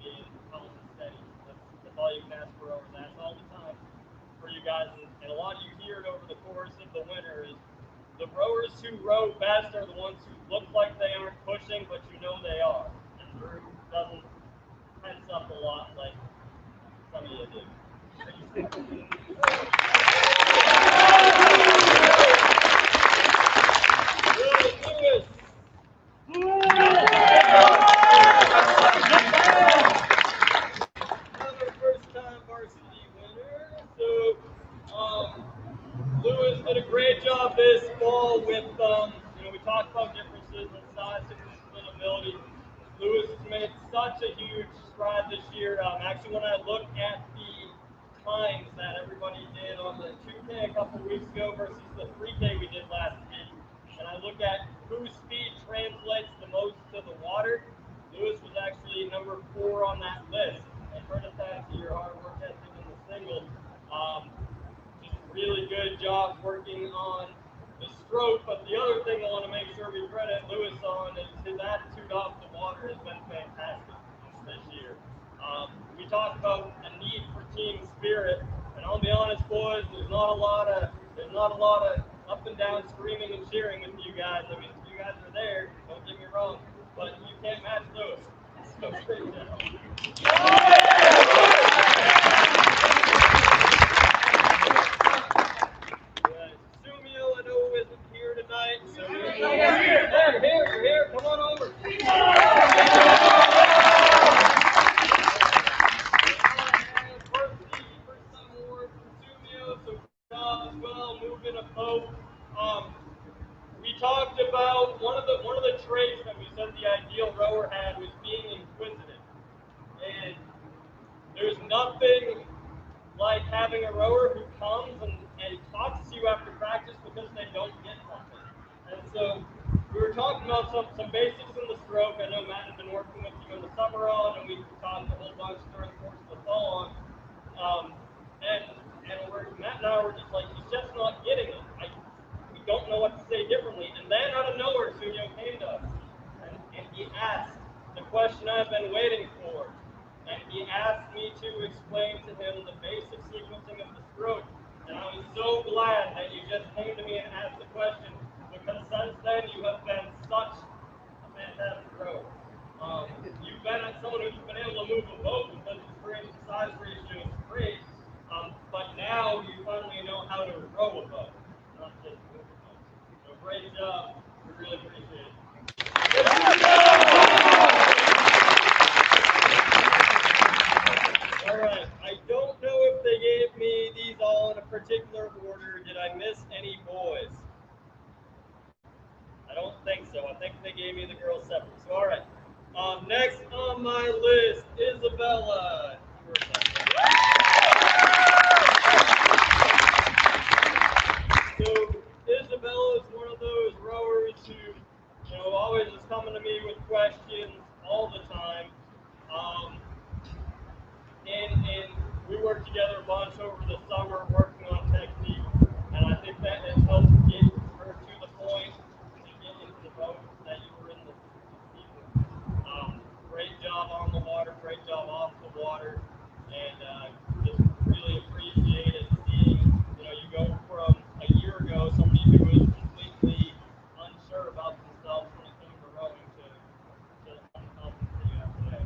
being calm and steady. That's all you can ask for over that all the time for you guys. And a lot of you hear it over the course of the winter is the rowers who row best are the ones who look like they aren't pushing, but you know they are. And Drew doesn't tense up a lot like some of you do. Lewis. Another first-time varsity winner. So, Lewis did a great job this fall with, we talked about differences in size, differences in ability. Lewis has made such a huge stride this year. Actually, when I look at the times that everybody did on the 2K a couple weeks ago versus the 3K we did last week, and I look at whose speed translates the most to the water, Lewis was actually number 4 on that list. And credit that to your hard work ethic in the single. Just really good job working on the stroke, but the other thing I want to make sure we credit Lewis on is his attitude off the water has been fantastic this year. We talked about a need for team spirit, and I'll be honest, boys, there's not a lot of up and down screaming and cheering with you guys. I mean, you guys are there, don't get me wrong, but you can't match Lewis. So great job. Sumio, I know isn't here tonight, so here, come on over. For some more from Sumio, so as well, moving a boat. We talked about one of the traits that we said the ideal rower had was being inquisitive, and there's nothing like having a rower who comes and talks to you after practice because they don't get something. And so we were talking about some basics in the stroke. I know Matt has been working with you in the summer on, and we talked a whole bunch during the course of the fall on. Matt and I were just like, he's just not getting it. We don't know what to say differently. And then out of nowhere, Sunyo came to us, and he asked the question I've been waiting for. And he asked me to explain to him the basic sequencing of the stroke. And I was so glad that you just came to me and asked the question, because since then you have been such a fantastic rower. You've been someone who's been able to move a boat because the strength and size ratio is great, but now you finally know how to row a boat, not just move a boat. So great job. We really appreciate it. All right, I don't know if they gave me these all in a particular order. Did I miss any boys? I don't think so. I think they gave me the girls separate. So, all right. Next on my list, Isabella. together a bunch over the summer, working on technique, and I think that has helped get her to the point to get into the boat that you were in the season. Great job on the water, great job off the water, and just really appreciated seeing, you go from a year ago, somebody who was completely unsure about themselves when it came to rowing to the confidence that you have today.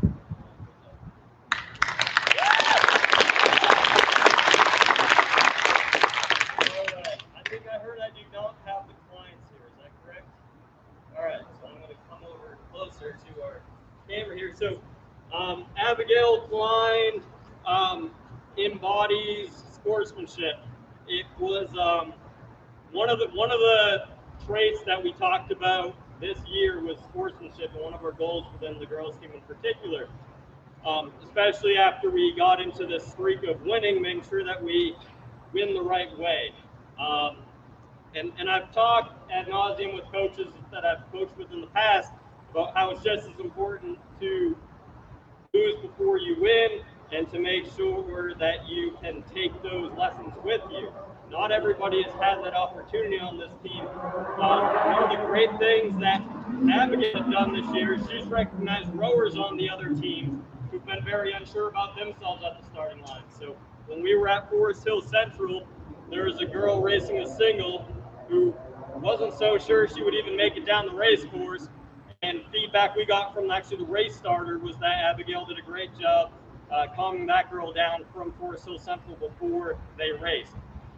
All right, I think I heard I do not have the clients here, is that correct? All right, so I'm going to come over closer to our camera here. So Abigail Klein embodies sportsmanship. It was one of the traits that we talked about this year was sportsmanship, and one of our goals within the girls team in particular, especially after we got into this streak of winning, making sure that we win the right way. And I've talked ad nauseum with coaches that I've coached with in the past about how it's just as important to lose before you win and to make sure that you can take those lessons with you. Not everybody has had that opportunity on this team. One of the great things that Abigail has done this year is she's recognized rowers on the other teams who've been very unsure about themselves at the starting line. So when we were at Forest Hill Central, there was a girl racing a single who wasn't so sure she would even make it down the race course. And feedback we got from actually the race starter was that Abigail did a great job calming that girl down from Forest Hill Central before they raced.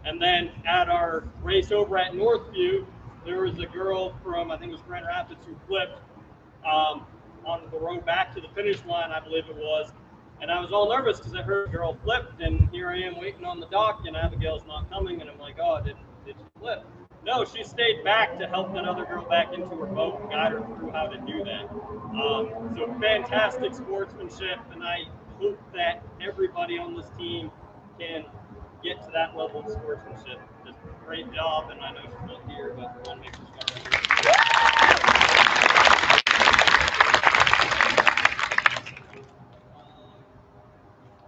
And then at our race over at Northview, there was a girl from, I think it was Grand Rapids, who flipped on the road back to the finish line, I believe it was. And I was all nervous because I heard a girl flipped, and here I am waiting on the dock, and Abigail's not coming, and I'm like, oh, did she flip? No, she stayed back to help that other girl back into her boat and guide her through how to do that. So fantastic sportsmanship, and I hope that everybody on this team can get to that level of sportsmanship. Just a great job, and I know she's not here, but I want to make sure she's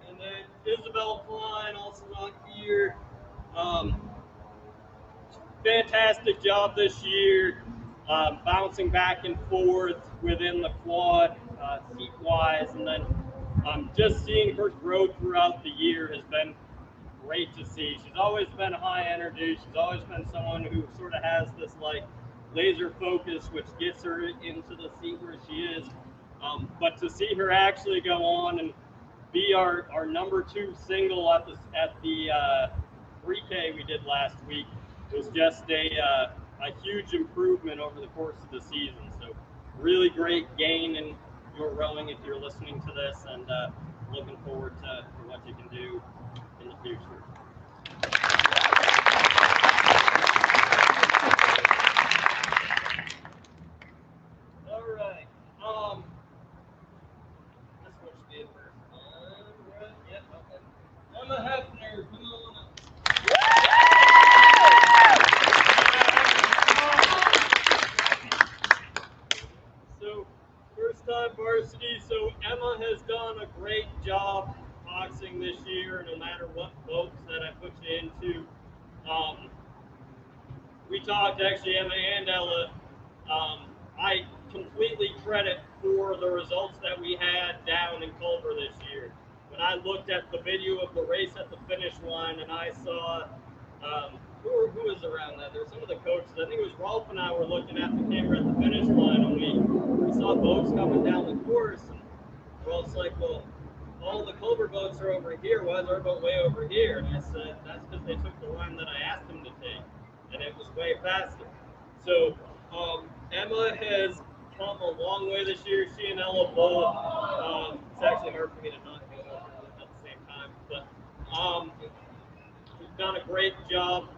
And then Isabel Klein, also not here. Fantastic job this year, bouncing back and forth within the quad, seat-wise, and then just seeing her growth throughout the year has been great to see. She's always been high energy. She's always been someone who sort of has this like laser focus, which gets her into the seat where she is. But to see her actually go on and be our number 2 single at the 3K we did last week was just a huge improvement over the course of the season. So really great gain in your rowing if you're listening to this, and looking forward to what you can do in the future. All right. This one should be it first. Right. Yep. Okay. Emma Hefner, come on up. So, first time varsity. So Emma has done a great job boxing this year, no matter what boats that I put you into. We talked, actually, Emma and Ella. I completely credit for the results that we had down in Culver this year. When I looked at the video of the race at the finish line, and I saw who was around that? There were some of the coaches. I think it was Rolf and I were looking at the camera at the finish line, and we saw boats coming down the course. And Rolf's like, well, all the Culver boats are over here. Why is our boat way over here? And I said, that's because they took the line that I asked them to take, and it was way faster. So Emma has come a long way this year. She and Ella both. It's actually hard for me to not go over at the same time, but we've done a great job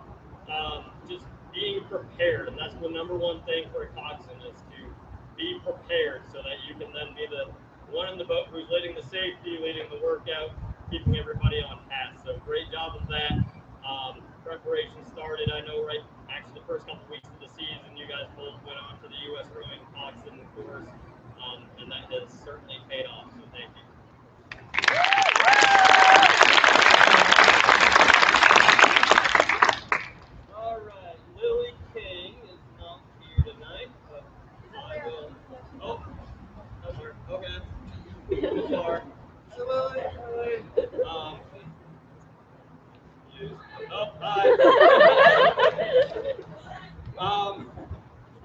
just being prepared, and that's the number one thing for a coxswain is to be prepared so that you can then be the one in the boat who's leading the safety, leading the workout, keeping everybody on task. So great job of that. Preparation started, I know, actually the first couple weeks of the season, you guys both went on to the U.S. Rowing Coxswain course, and that has certainly paid off, so thank you. confused. Oh, hi.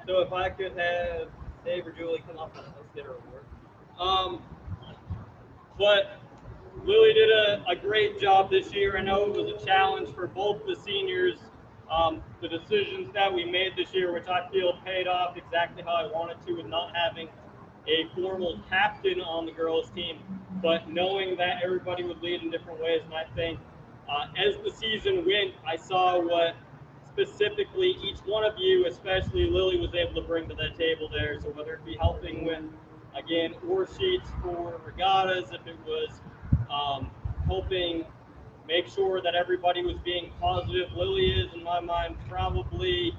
So if I could have Dave or Julie come up, let's get her award. But Lily did a great job this year. I know it was a challenge for both the seniors. The decisions that we made this year, which I feel paid off exactly how I wanted to, with not having a formal captain on the girls' team, but knowing that everybody would lead in different ways. And I think as the season went, I saw what specifically each one of you, especially Lily, was able to bring to the table there. So whether it be helping with, again, oar sheets for regattas, if it was helping make sure that everybody was being positive. Lily is, in my mind, probably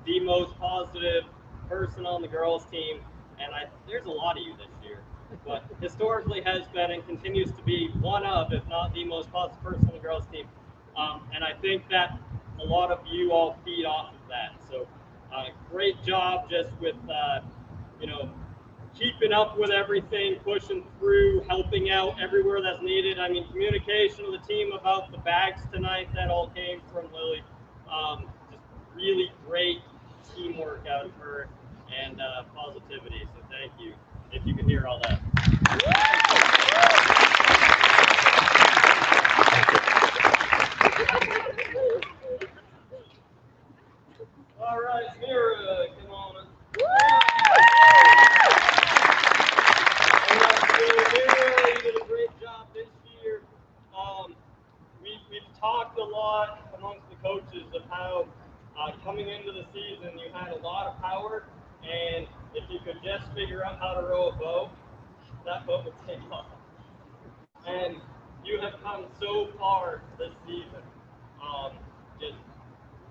the most positive person on the girls' team, and there's a lot of you this year, but historically has been and continues to be one of, if not the most positive person on the girls' team. And I think that a lot of you all feed off of that. So great job just with, keeping up with everything, pushing through, helping out everywhere that's needed. I mean, communication with the team about the bags tonight, that all came from Lily. Just really great teamwork out of her and positivity. So thank you, if you can hear all that. All right, Mira, come on. You did a great job this year. We've talked a lot amongst the coaches of how coming into the season you had a lot of power, and if you could just figure out how to row a boat, that boat would take off. And you have come so far this season, just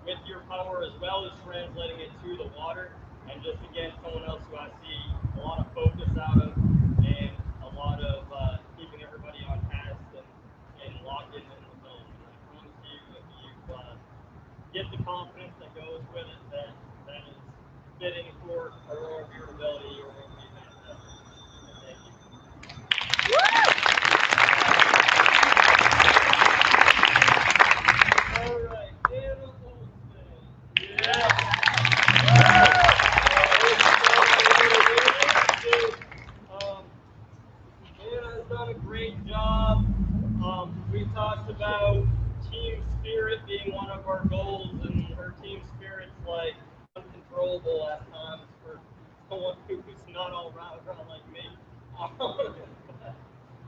with your power as well as translating it to the water, and just again someone else who I see a lot of focus out of, and a lot of keeping everybody on task and locked in the zone. And I promise you, if you get the confidence that goes with it, that is fitting for a rower of your ability, you're going to be fantastic. So thank you. All right, Anna Olsen. Yeah. Anna has done a great job. We talked about team spirit being one of our goals, and her team spirit's like uncontrollable at times for someone who's not all round like me.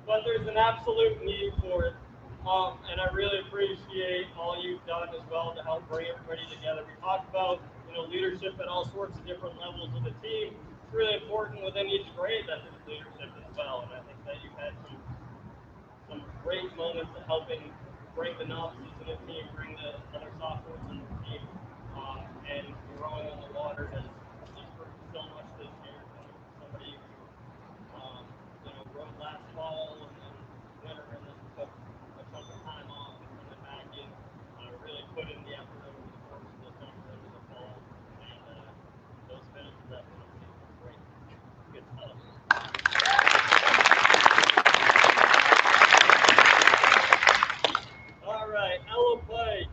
But there's an absolute need for it. And I really appreciate all you've done as well to help bring everybody together. We talked about leadership at all sorts of different levels of the team. It's really important within each grade that there's leadership as well. And I think that you've had some great moments of helping bring the novices in the team, bring the other sophomores in the team, and rowing on the water has improved so much this year. Somebody rowed last fall and then winter and then took a chunk of time off and coming back in, really put in the effort over the course of the summer into the fall, and those finishes that were great. Good stuff. All right, Ella Pike.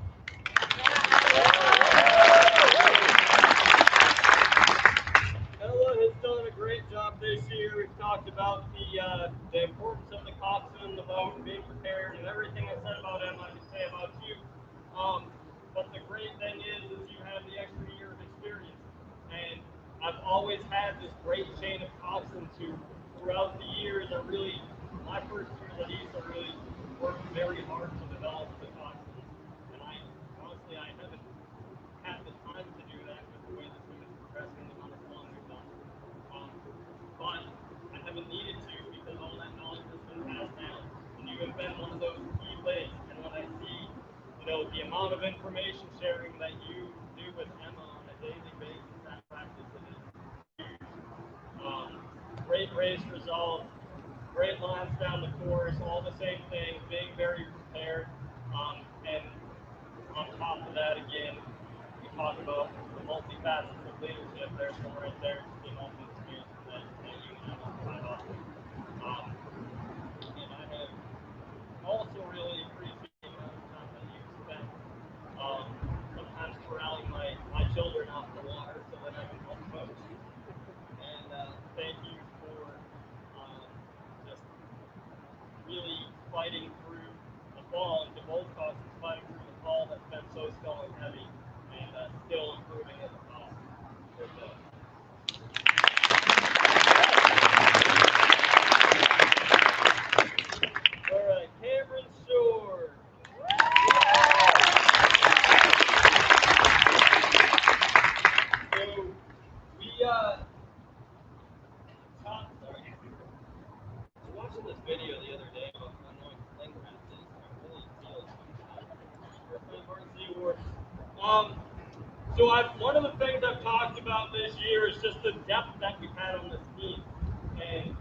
Ella has done a great job this year. We've talked about the importance of the coxswain and the boat and being prepared, and everything I said about Emma I can say about you. But the great thing is you have the extra year of experience, and I've always had this great chain of coxswains who, throughout the years, are really my first years at East. I really worked very hard to develop the coxswains, and honestly I haven't had the time to do that with the way the team is progressing and how much long we've done. But I haven't needed to because all that knowledge has been passed down. And you have been one of those key links. And when I see, the amount of information sharing that you do with Emma on a daily basis, that practice is huge. Great race results, great lines down the course, all the same things, being very prepared. And on top of that, again, we talk about the multifacets of leadership. There's one right there, the ultimate experience that you and I want to provide off of. And I have also really appreciated the time that you spent short. So one of the things I've talked about this year is just the depth that we've had on this team. And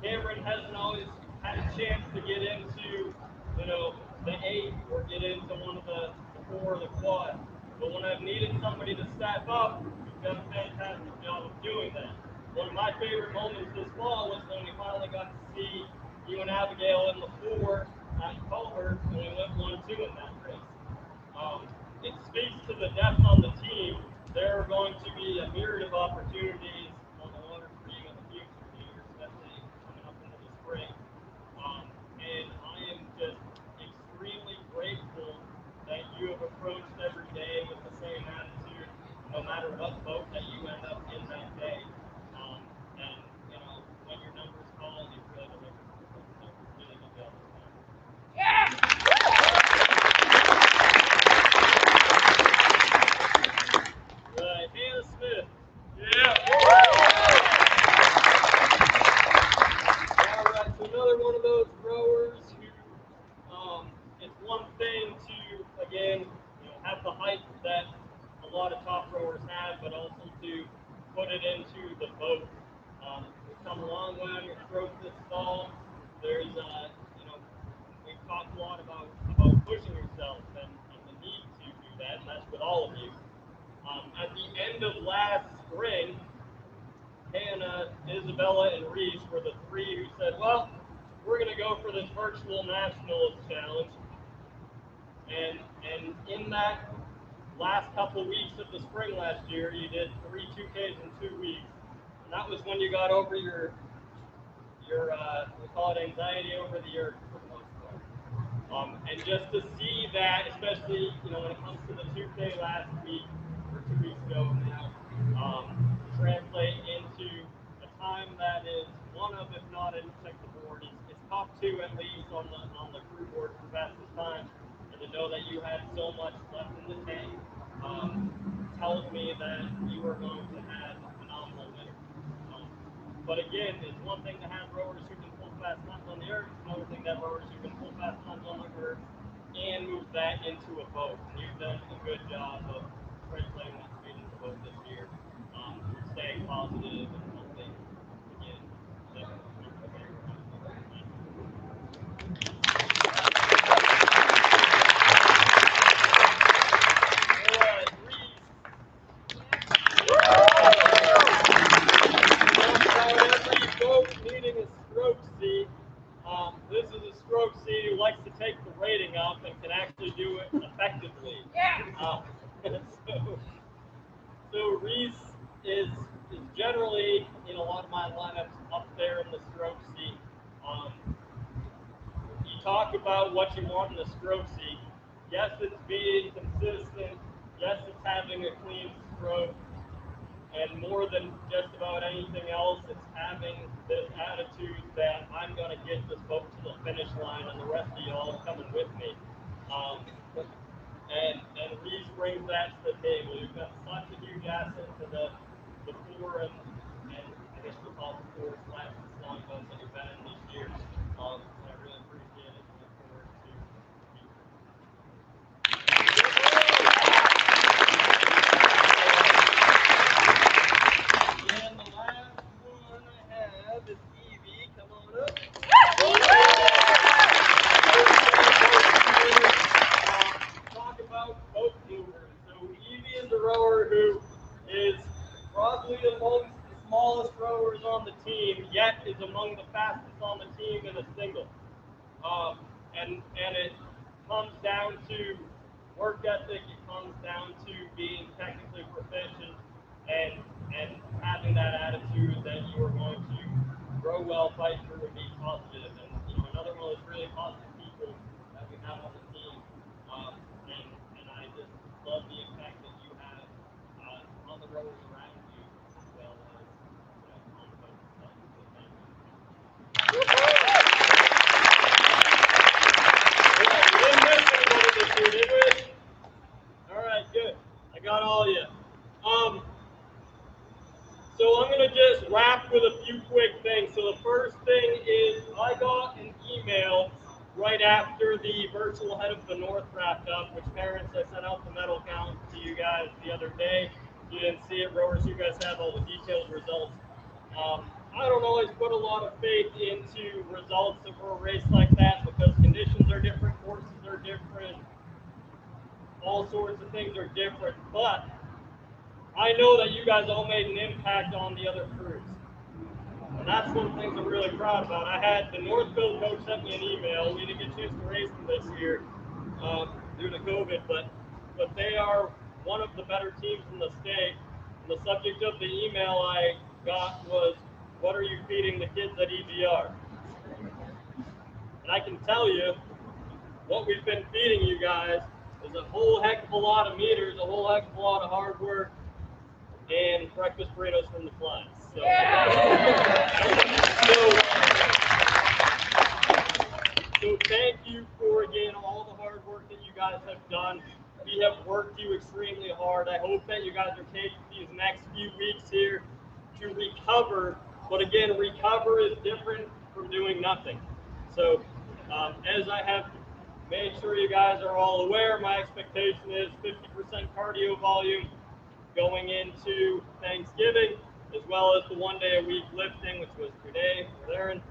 Cameron hasn't always had a chance to get into, the 8 or get into one of the 4 or the quad. But when I've needed somebody to step up, we've done a fantastic job of doing that. One of my favorite moments this fall was when we finally got to see you and Abigail in the 4 at Culver, and we went 1-2 in that race. It speaks to the depth on the team. There are going to be a myriad of opportunities on the water for you in the future here, especially coming up into the spring. And I am just extremely grateful that you have approached every day with the same attitude, no matter what boat that you end up in that day. And when your numbers call, you really deliver. So really good job. Right, Hannah Smith. Yeah. All right, so another one of those rowers who, it's one thing to, again, have the height that a lot of top rowers have, but also to put it into the boat. We've come a long way on your stroke this fall. There's, we've talked a lot about pushing yourself and the need to do that, and that's with all of you. At the end of last spring, Hannah, Isabella, and Reese were the 3 who said, well, we're going to go for this virtual nationals challenge. And in that last couple weeks of the spring last year, you did 3 2Ks in 2 weeks. And that was when you got over your we call it anxiety over the earth for the most part. And just to see that, especially, when it comes to the 2K last week, or 2 weeks ago now, translate into a time that is one of, if not, I didn't check the board, it's top 2 at least on the crew board for fastest time, and to know that you had so much left in the tank tells me that you are going to have a phenomenal winter. But again, it's one thing to have rowers who can pull fast times on the earth, another thing to have rowers who can pull fast times on the earth and move that into a boat. And you've done a good job of translating that speed into the boat this year, staying positive and helping, again, definitely a very proud of you. All right, Reese. Every boat needing a stroke seat. This is a stroke seat who likes to take the rating up and can actually do it effectively. So Reese is generally in a lot of my lineups up there in the stroke seat. You talk about what you want in the stroke seat. Yes, it's being consistent. Yes, it's having a clean stroke. And more than just about anything else, it's having this attitude that I'm going to get this boat to the finish line and the rest of y'all are coming with me. And Reese brings that to the table. You've got such a huge asset to the 4 and I guess we'll call it the 4 / long boats that you've been in this year. And I really appreciate it and look forward to the future. And the last one I have is Evie. Come on up. Talk about boat movers. So Evie is a rower who is probably amongst the smallest rowers on the team, yet is among the fastest on the team in a single. And it comes down to work ethic. It comes down to being technically proficient and having that attitude that you are going to grow well, fight through, and be positive. And another one of those really positive people that we have on the team. And I just love the impact that you have on the rowers around you, as well as on the boat itself. So thank you. Yeah, we didn't miss anybody this year, did we? All right, good. I got all of you. So I'm going to just wrap with a few quick things. So the first thing is I got an email right after the virtual Head of the North wrapped up, which parents, I sent out the medal count to you guys the other day. You didn't see it, rowers, you guys have all the detailed results. I don't always put a lot of faith into results for a race like that because conditions are different, courses are different, all sorts of things are different, but I know that you guys all made an impact on the other crews. And that's one of the things I'm really proud about. I had the Northville coach sent me an email. We didn't get a chance to race them this year due to COVID, but they are one of the better teams in the state. And the subject of the email I got was, what are you feeding the kids at EGR? And I can tell you, what we've been feeding you guys is a whole heck of a lot of meters, a whole heck of a lot of hard work, and breakfast burritos from the flies. So, so thank you for, again, all the hard work that you guys have done. We have worked you extremely hard. I hope that you guys are taking these next few weeks here to recover. But again, recover is different from doing nothing. So as I have made sure you guys are all aware, my expectation is 50% cardio volume going into Thanksgiving, as well as the 1 day a week lifting, which was today with Aaron.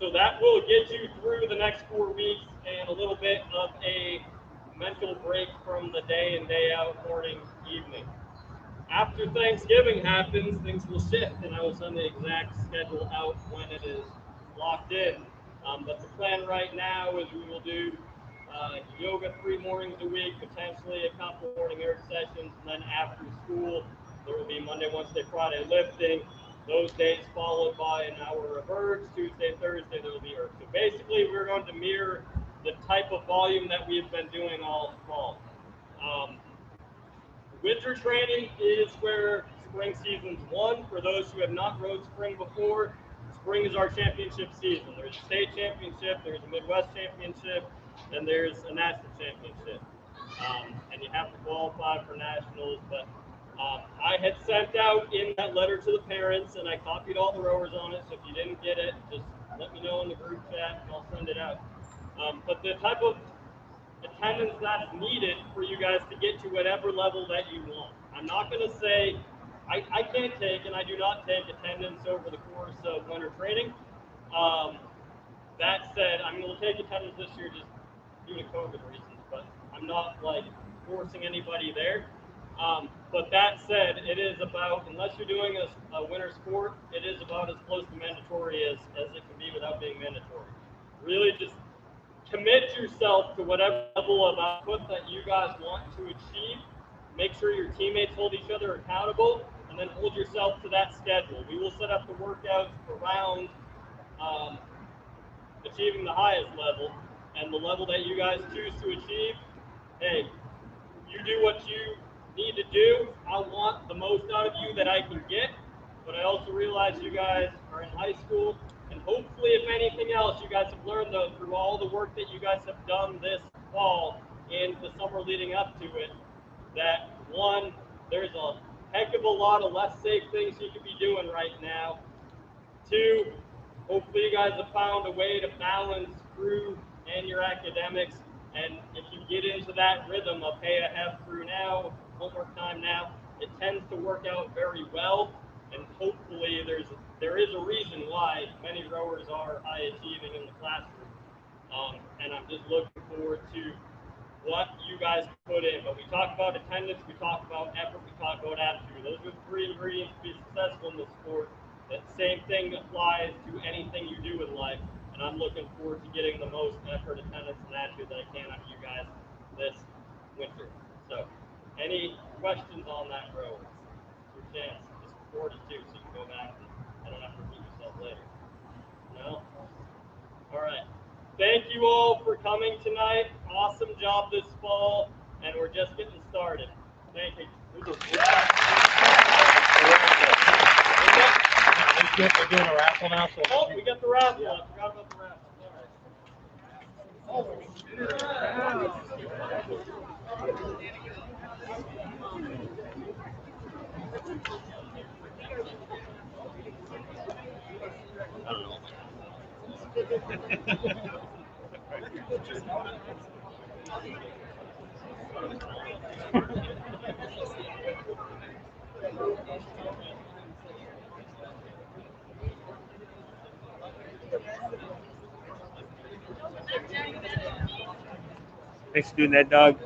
So that will get you through the next 4 weeks and a little bit of a mental break from the day in, day out, morning, evening. After Thanksgiving happens, things will shift, and I will send the exact schedule out when it is locked in. But the plan right now is we will do yoga 3 mornings a week, potentially a couple morning erg sessions, and then after school, there will be Monday, Wednesday, Friday lifting. Those days followed by an hour of ergs. Tuesday, Thursday, there will be ergs. So basically, we're going to mirror the type of volume that we've been doing all fall. Winter training is where spring season's won. For those who have not rode spring before, spring is our championship season. There's a state championship, there's a Midwest championship, and there's a national championship. And you have to qualify for nationals, but I had sent out in that letter to the parents, and I copied all the rowers on it, so if you didn't get it, just let me know in the group chat, and I'll send it out. But the type of attendance that's needed for you guys to get to whatever level that you want. I'm not going to say, I can't take, and I do not take attendance over the course of winter training. That said, I'm going to take attendance this year just due to COVID reasons, but I'm not like forcing anybody there. But that said, it is about, unless you're doing a winter sport, it is about as close to mandatory as it can be without being mandatory. Really just commit yourself to whatever level of output that you guys want to achieve. Make sure your teammates hold each other accountable, and then hold yourself to that schedule. We will set up the workouts around achieving the highest level, and the level that you guys choose to achieve, hey, you do what you need to do. I want the most out of you that I can get, but I also realize you guys are in high school, and hopefully, if anything else, you guys have learned, though, through all the work that you guys have done this fall and the summer leading up to it, that one, there's a heck of a lot of less safe things you could be doing right now. 2, hopefully you guys have found a way to balance crew and your academics, and if you get into that rhythm of, hey, I have crew now, homework time now, it tends to work out very well, and hopefully there is a reason why many rowers are high achieving in the classroom, and I'm just looking forward to what you guys put in. But we talk about attendance, we talk about effort, we talk about attitude. Those are the 3 ingredients to be successful in the sport. That same thing applies to anything you do in life, and I'm looking forward to getting the most effort, attendance, and attitude that I can out of you guys this winter. So, any questions on that, row? Your chance. It's recorded too, so you can go back and I don't have to repeat yourself later. No? All right. Thank you all for coming tonight. Awesome job this fall, and we're just getting started. Thank you. We're doing a raffle now. So Oh, we got the raffle. I forgot about the raffle. All right. Thanks for doing that, dog.